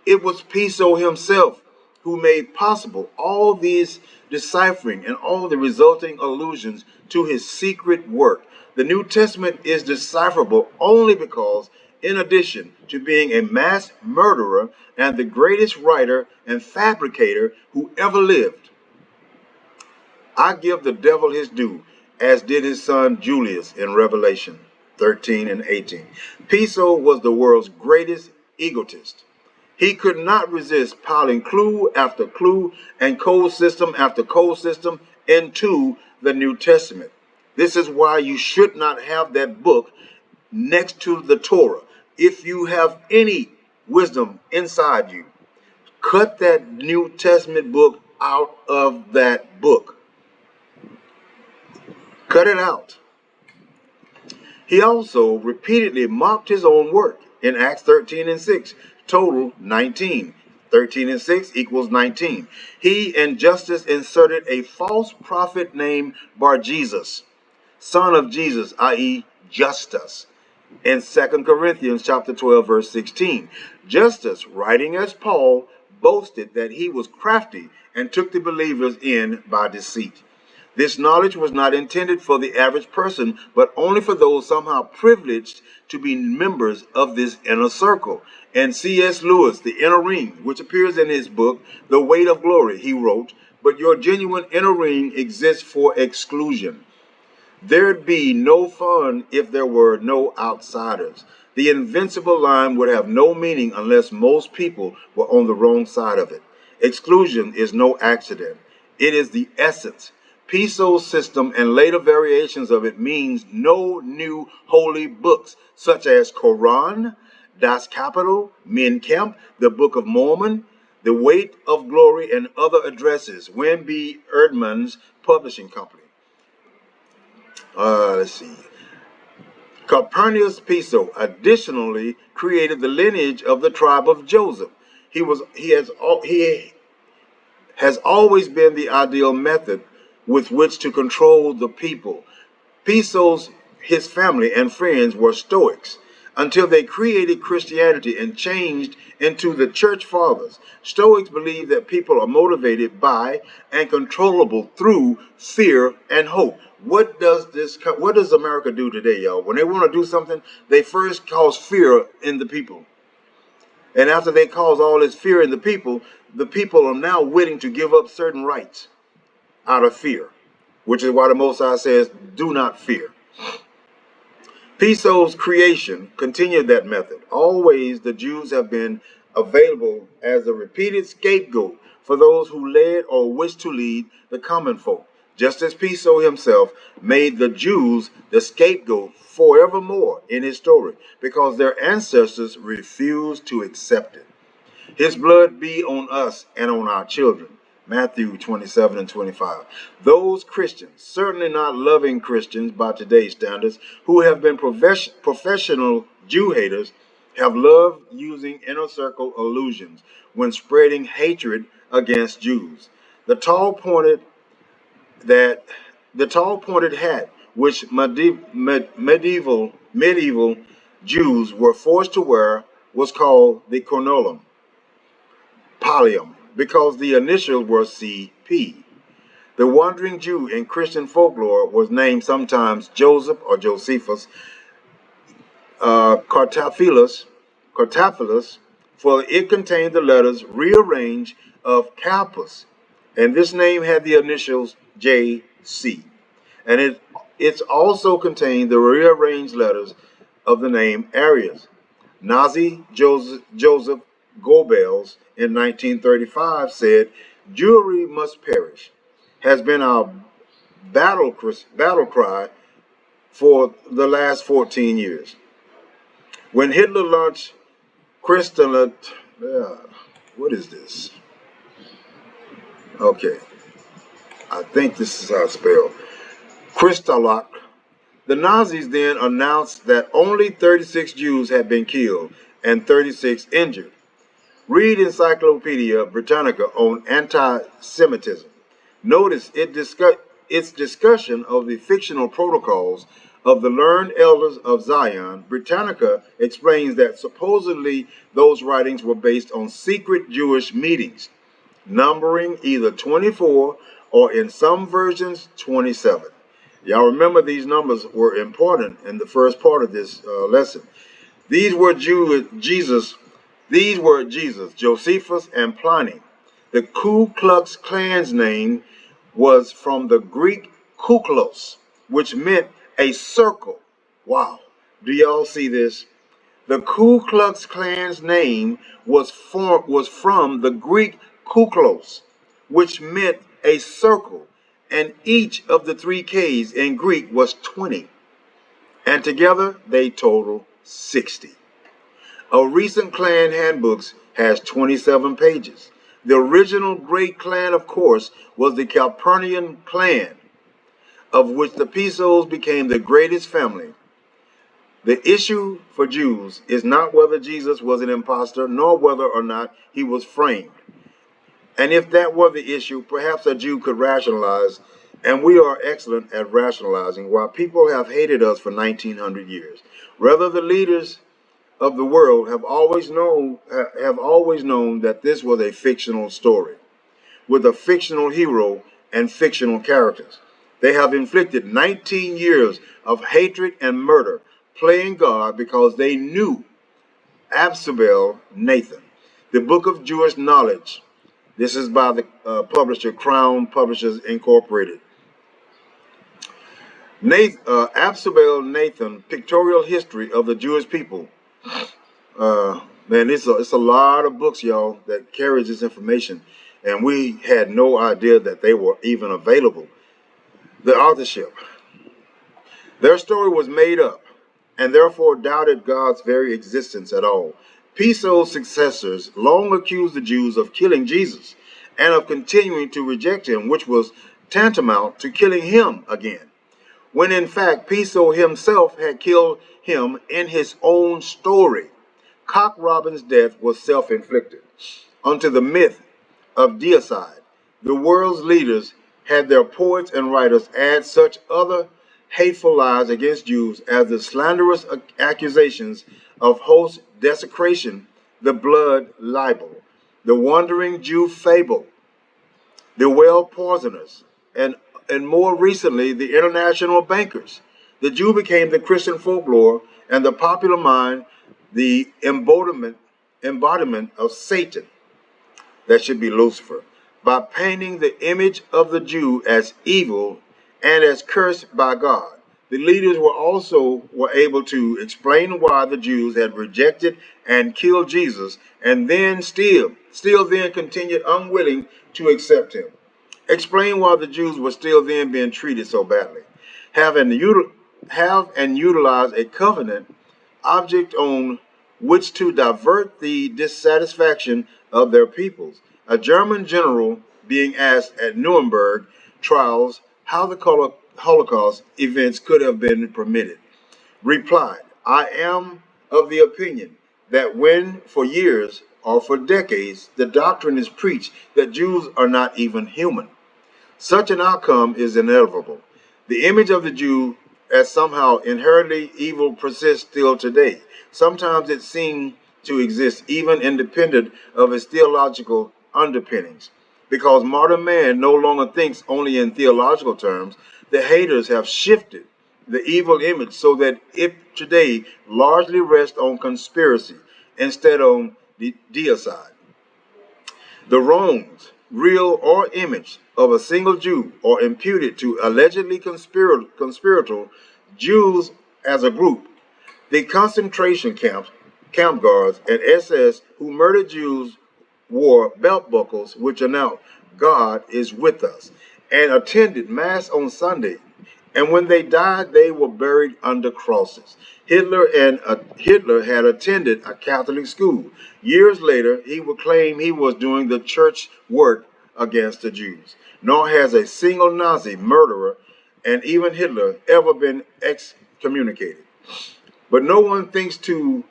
It was Piso himself who made possible all these deciphering and all the resulting allusions to his secret work. The New Testament is decipherable only because in addition to being a mass murderer and the greatest writer and fabricator who ever lived. I give the devil his due, as did his son Julius in Revelation 13 and 18. Piso was the world's greatest egotist. He could not resist piling clue after clue and code system after code system into the New Testament. This is why you should not have that book next to the Torah. If you have any wisdom inside you, cut that New Testament book out of that book. Cut it out. He also repeatedly mocked his own work in Acts 13 and 6, total 19. 13 and 6 equals 19. He and Justus inserted a false prophet named Bar Jesus, son of Jesus, i.e. Justus, in 2 Corinthians chapter 12, verse 16. Justus, writing as Paul, boasted that he was crafty and took the believers in by deceit. This knowledge was not intended for the average person, but only for those somehow privileged to be members of this inner circle. And C.S. Lewis, The Inner Ring, which appears in his book, The Weight of Glory, he wrote, "But your genuine inner ring exists for exclusion. There'd be no fun if there were no outsiders. The invincible line would have no meaning unless most people were on the wrong side of it. Exclusion is no accident. It is the essence. Piso's system and later variations of it means no new holy books such as Quran, Das Kapital, Min Kemp, the Book of Mormon, The Weight of Glory, and other addresses. Win B. Erdman's publishing company. Let's see. Calpurnius Piso additionally created the lineage of the tribe of Joseph. He has always been the ideal method with which to control the people. His family and friends were Stoics until they created Christianity and changed into the church fathers. Stoics believe that people are motivated by and controllable through fear and hope. What does America do today, y'all? When they want to do something, they first cause fear in the people. And after they cause all this fear in the people are now willing to give up certain rights out of fear, which is why the Most High says, do not fear. Piso's creation continued that method. Always the Jews have been available as a repeated scapegoat for those who led or wished to lead the common folk, just as Piso himself made the Jews the scapegoat forevermore in his story, because their ancestors refused to accept it. His blood be on us and on our children. Matthew 27 and 25. Those Christians, certainly not loving Christians by today's standards, who have been professional Jew haters, have loved using inner circle illusions when spreading hatred against Jews. The tall pointed hat which medieval Jews were forced to wear was called the cornolum pallium, because the initials were CP. The wandering Jew in Christian folklore was named sometimes Joseph or Josephus Cartaphilus, for it contained the letters rearranged of Carpus, and this name had the initials JC. And it's also contained the rearranged letters of the name Arius. Nazi Joseph Goebbels in 1935 said, "Jewry must perish," has been our battle cry for the last 14 years. When Hitler launched Kristallnacht, what is this? Okay, I think this is how it's spelled. Kristallnacht. The Nazis then announced that only 36 Jews had been killed and 36 injured. Read Encyclopedia Britannica on anti-Semitism. Notice its discussion of the fictional protocols of the learned elders of Zion. Britannica explains that supposedly those writings were based on secret Jewish meetings, numbering either 24 or in some versions 27. Y'all remember these numbers were important in the first part of this lesson. These were Jesus, Josephus, and Pliny. The Ku Klux Klan's name was from the Greek kuklos, which meant a circle. Wow. Do y'all see this? The Ku Klux Klan's name was from the Greek kuklos, which meant a circle, and each of the three K's in Greek was 20, and together they total 60. A recent Klan handbook has 27 pages. The original Great Klan, of course, was the Calpurnian Klan, of which the Pisos became the greatest family. The issue for Jews is not whether Jesus was an impostor, nor whether or not he was framed. And if that were the issue, perhaps a Jew could rationalize, and we are excellent at rationalizing why people have hated us for 1900 years. Rather, the leaders of the world have always known that this was a fictional story with a fictional hero and fictional characters. They have inflicted 19 years of hatred and murder playing God because they knew Absabel Nathan, the Book of Jewish Knowledge. This is by the publisher Crown Publishers Incorporated. Absabel Nathan, Pictorial History of the Jewish People. Man, it's a lot of books, y'all, that carries this information, and we had no idea that they were even available. The authorship. Their story was made up, and therefore doubted God's very existence at all. Piso's successors long accused the Jews of killing Jesus and of continuing to reject him, which was tantamount to killing him again, when in fact Piso himself had killed him in his own story. Cock Robin's death was self-inflicted. Unto the myth of deicide, the world's leaders had their poets and writers add such other hateful lies against Jews as the slanderous accusations of host desecration, the blood libel, the wandering Jew fable, the well poisoners, and more recently, the international bankers. The Jew became the Christian folklore and the popular mind, the embodiment of Satan, that should be Lucifer, by painting the image of the Jew as evil and as cursed by God. The leaders were able to explain why the Jews had rejected and killed Jesus, and then still then continued unwilling to accept him. Explain why the Jews were still then being treated so badly. Have and utilize a covenant object on which to divert the dissatisfaction of their peoples. A German general being asked at Nuremberg trials how the Holocaust events could have been permitted, replied, I am of the opinion that when for years or for decades the doctrine is preached that Jews are not even human, such an outcome is inevitable. The image of the Jew as somehow inherently evil persists still today. Sometimes it seems to exist even independent of its theological underpinnings. Because modern man no longer thinks only in theological terms, the haters have shifted the evil image so that it today largely rests on conspiracy instead on the deicide. The wrongs, real or image, of a single Jew are imputed to allegedly conspiratorial Jews as a group. The concentration camps, camp guards, and SS who murdered Jews wore belt buckles which announced God is with us, and attended Mass on Sunday. And when they died, they were buried under crosses. Hitler had attended a Catholic school. Years later, he would claim he was doing the church work against the Jews. Nor has a single Nazi murderer and even Hitler ever been excommunicated. But no one thinks to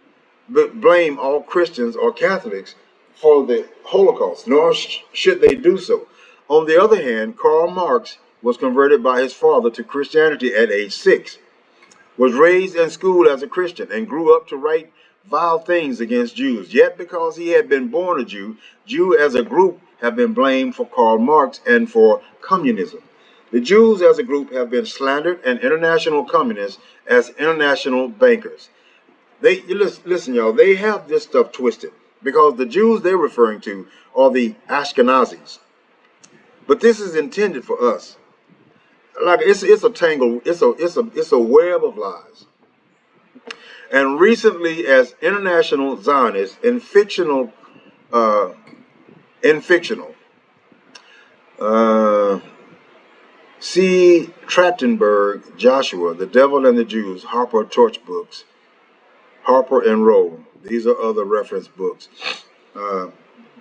blame all Christians or Catholics for the Holocaust, nor should they do so. On the other hand, Karl Marx was converted by his father to Christianity at age 6, was raised and schooled as a Christian, and grew up to write vile things against Jews. Yet because he had been born a Jew, Jews as a group have been blamed for Karl Marx and for communism. The Jews as a group have been slandered, and international communists as international bankers. Listen, y'all, they have this stuff twisted because the Jews they're referring to are the Ashkenazis. But this is intended for us. Like it's a tangle, it's a web of lies. And recently, as international Zionists uh, in fictional, uh, C. Trachtenberg, Joshua, The Devil and the Jews, Harper Torch Books, Harper and Row. These are other reference books. Uh,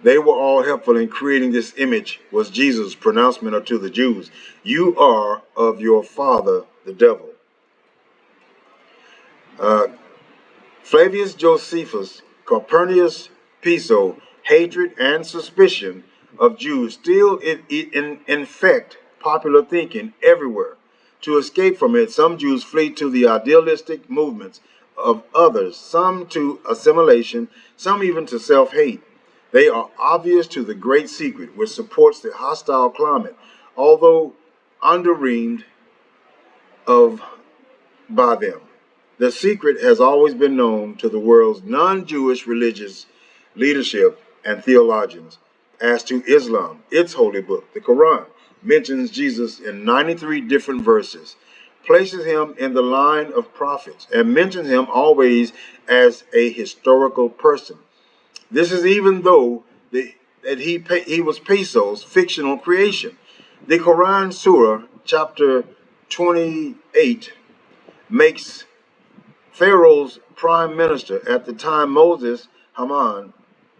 they were all helpful in creating this image. Was Jesus' pronouncement unto the Jews, "You are of your father, the devil." Uh, Flavius Josephus, Copernicus, Piso, hatred and suspicion of Jews still infect popular thinking everywhere. To escape from it, some Jews flee to the idealistic movements of others, some to assimilation, some even to self-hate. They are obvious to the great secret which supports the hostile climate, although underreamed of by them. The secret has always been known to the world's non-Jewish religious leadership and theologians. As to Islam, its holy book, the Quran, mentions Jesus in 93 different verses, places him in the line of prophets, and mentions him always as a historical person. This is even though that he was Peso's fictional creation. The Quran Surah, chapter 28, makes Pharaoh's prime minister at the time Moses, Haman,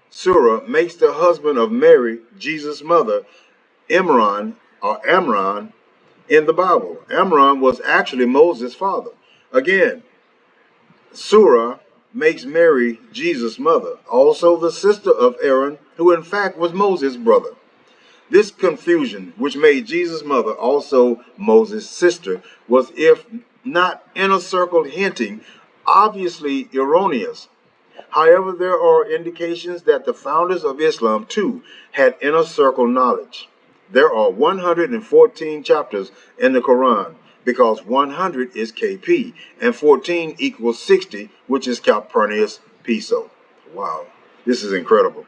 Surah, makes the husband of Mary, Jesus' mother, Amram, in the Bible. Amram was actually Moses' father. Again, Surah makes Mary Jesus' mother, also the sister of Aaron, who in fact was Moses' brother. This confusion, which made Jesus' mother also Moses' sister, was, if not inner circle hinting, obviously erroneous. However, there are indications that the founders of Islam too had inner circle knowledge. There are 114 chapters in the Quran because 100 is KP and 14 equals 60, which is Calpurnius Piso. Wow, this is incredible.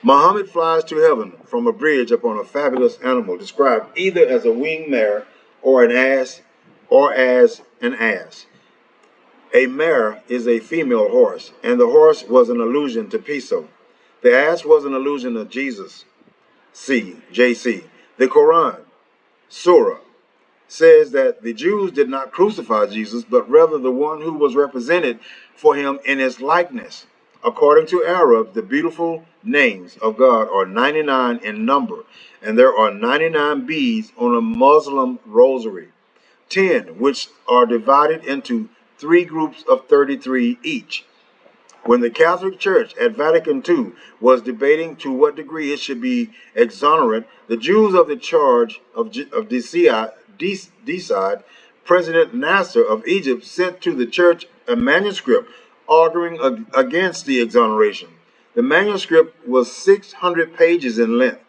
Muhammad flies to heaven from a bridge upon a fabulous animal described either as a winged mare or an ass or as an ass. A mare is a female horse, and the horse was an allusion to Piso. The ass was an allusion to Jesus. JC. The Quran, Surah, says that the Jews did not crucify Jesus, but rather the one who was represented for him in his likeness. According to Arabs, the beautiful names of God are 99 in number, and there are 99 beads on a Muslim rosary, 10 which are divided into three groups of 33 each. When the Catholic Church at Vatican II was debating to what degree it should be exonerant, the Jews of the charge of decide, President Nasser of Egypt sent to the church a manuscript arguing against the exoneration. The manuscript was 600 pages in length.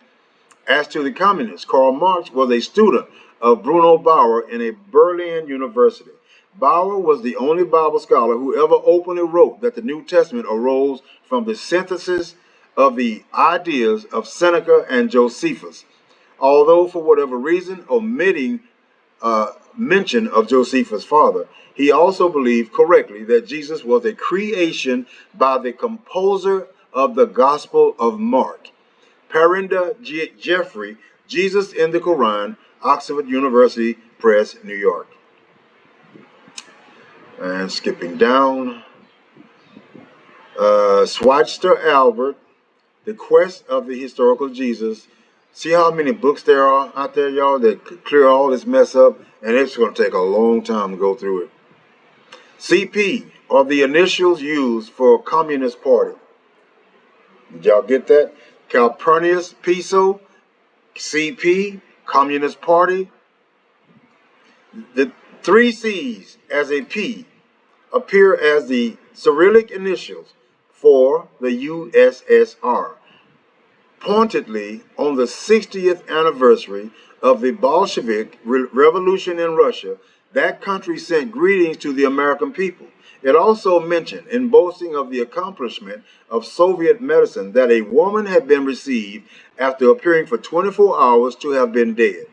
As to the communists, Karl Marx was a student of Bruno Bauer in a Berlin university. Bauer was the only Bible scholar who ever openly wrote that the New Testament arose from the synthesis of the ideas of Seneca and Josephus, although for whatever reason omitting mention of Josephus' father. He also believed correctly that Jesus was a creation by the composer of the Gospel of Mark. Parinda Jeffrey, Jesus in the Quran, Oxford University Press, New York. And skipping down, Schweitzer Albert, The Quest of the Historical Jesus. See how many books there are out there, y'all, that could clear all this mess up, and it's going to take a long time to go through it. CP are the initials used for Communist Party. Did y'all get that? Calpurnius Piso, CP, Communist Party. The three C's as a P appear as the Cyrillic initials for the USSR. Pointedly, on the 60th anniversary of the Bolshevik Revolution in Russia, that country sent greetings to the American people. It also mentioned, in boasting of the accomplishment of Soviet medicine, that a woman had been received after appearing for 24 hours to have been dead.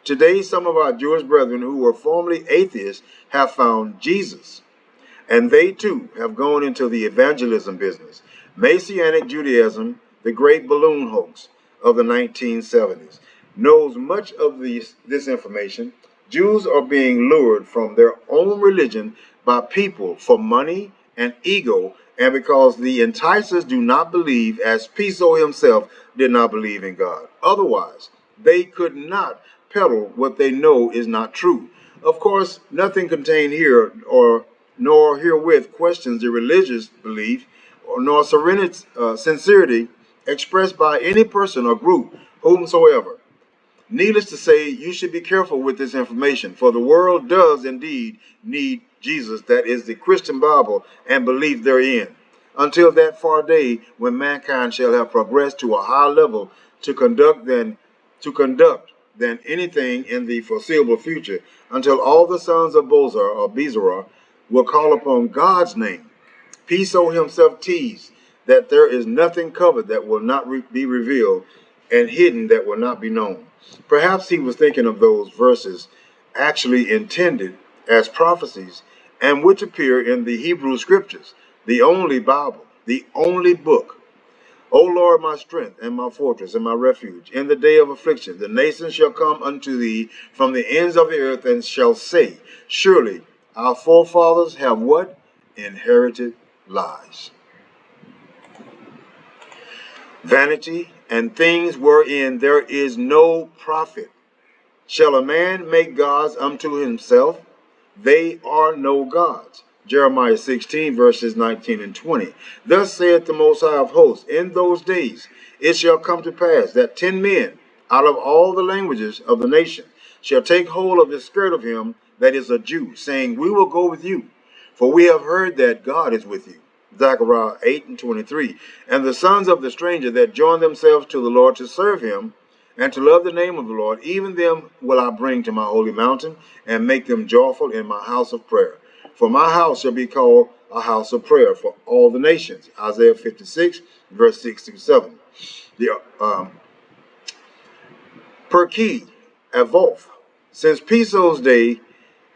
Today, some of our Jewish brethren who were formerly atheists have found Jesus, and they too have gone into the evangelism business. Messianic Judaism, the great balloon hoax of the 1970s, knows much of this information. Jews are being lured from their own religion by people for money and ego, and because the enticers do not believe, as Piso himself did not believe in God. Otherwise, they could not peddle what they know is not true. Of course, nothing contained here or nor herewith questions the religious belief or nor sincerity expressed by any person or group whomsoever. Needless to say, you should be careful with this information, for the world does indeed need Jesus, that is the Christian Bible, and belief therein, until that far day when mankind shall have progressed to a higher level to conduct than anything in the foreseeable future, until all the sons of Bozar or Bezerah will call upon God's name. Piso himself teased that there is nothing covered that will not be revealed, and hidden that will not be known. Perhaps he was thinking of those verses actually intended as prophecies, and which appear in the Hebrew scriptures, the only Bible, the only book. O Lord, my strength and my fortress and my refuge, in the day of affliction, the nations shall come unto thee from the ends of the earth, and shall say, surely our forefathers have what? Inherited lies. Vanity and things wherein there is no profit. Shall a man make gods unto himself? They are no gods. Jeremiah 16, verses 19 and 20. Thus saith the Most High of hosts, in those days it shall come to pass that 10 men out of all the languages of the nation shall take hold of the skirt of him that is a Jew, saying, we will go with you, for we have heard that God is with you. Zechariah 8 and 23. And the sons of the stranger that join themselves to the Lord to serve him, and to love the name of the Lord, even them will I bring to my holy mountain, and make them joyful in my house of prayer. For my house shall be called a house of prayer for all the nations. Isaiah 56, verse 6 through 7. The Perkey Avolf. Since Piso's day,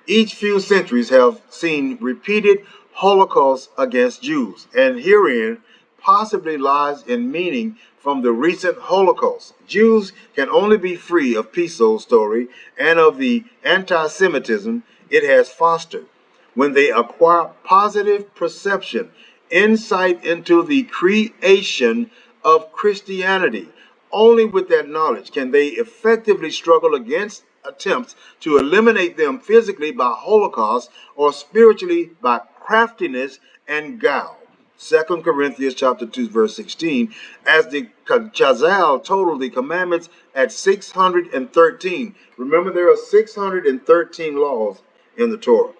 each few centuries have seen repeated holocausts against Jews, and herein possibly lies in meaning from the recent Holocaust. Jews can only be free of Piso's story and of the anti-Semitism it has fostered when they acquire positive perception, insight into the creation of Christianity. Only with that knowledge can they effectively struggle against attempts to eliminate them physically by Holocaust or spiritually by craftiness and guile. 2 Corinthians chapter 2, verse 16, as the Chazal totaled the commandments at 613. Remember, there are 613 laws in the Torah.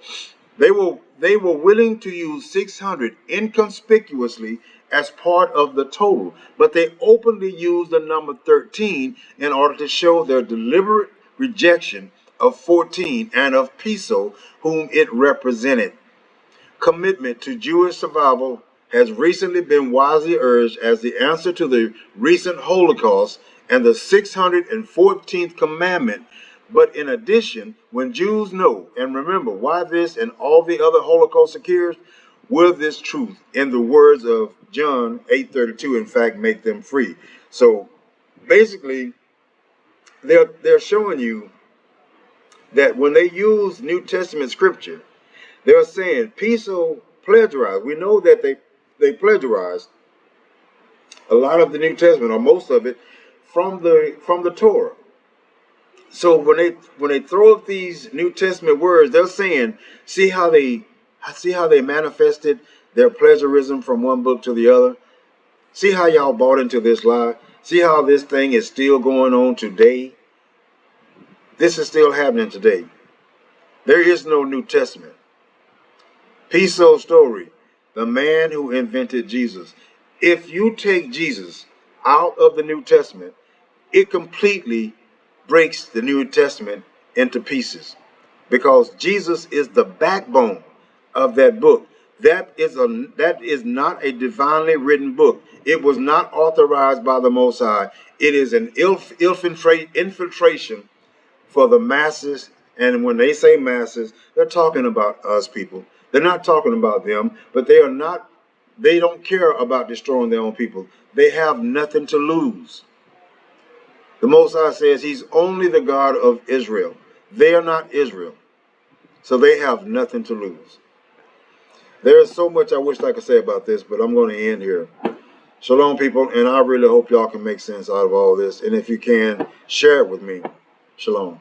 They were willing to use 600 inconspicuously as part of the total, but they openly used the number 13 in order to show their deliberate rejection of 14 and of Piso, whom it represented. Commitment to Jewish survival has recently been wisely urged as the answer to the recent Holocaust and the 614th commandment. But in addition, when Jews know and remember why this and all the other Holocaust occurs, will this truth, in the words of John 8:32, in fact, make them free? So basically, they're showing you that when they use New Testament scripture, they're saying Piso plagiarized. We know that they plagiarized a lot of the New Testament, or most of it, from the Torah. So when they throw up these New Testament words, they're saying, see how they manifested their plagiarism from one book to the other. See how y'all bought into this lie. See how this thing is still going on today. This is still happening today. There is no New Testament. Piso's story, the man who invented Jesus. If you take Jesus out of the New Testament, it completely breaks the New Testament into pieces. because Jesus is the backbone of that book. That is not a divinely written book. It was not authorized by the Most High. It is an infiltration for the masses. And when they say masses, they're talking about us people. They're not talking about them, but they don't care about destroying their own people. They have nothing to lose. The Most High says he's only the God of Israel. They are not Israel. So they have nothing to lose. There is so much I wish I could say about this, but I'm going to end here. Shalom, people, and I really hope y'all can make sense out of all this. And if you can, share it with me. Shalom.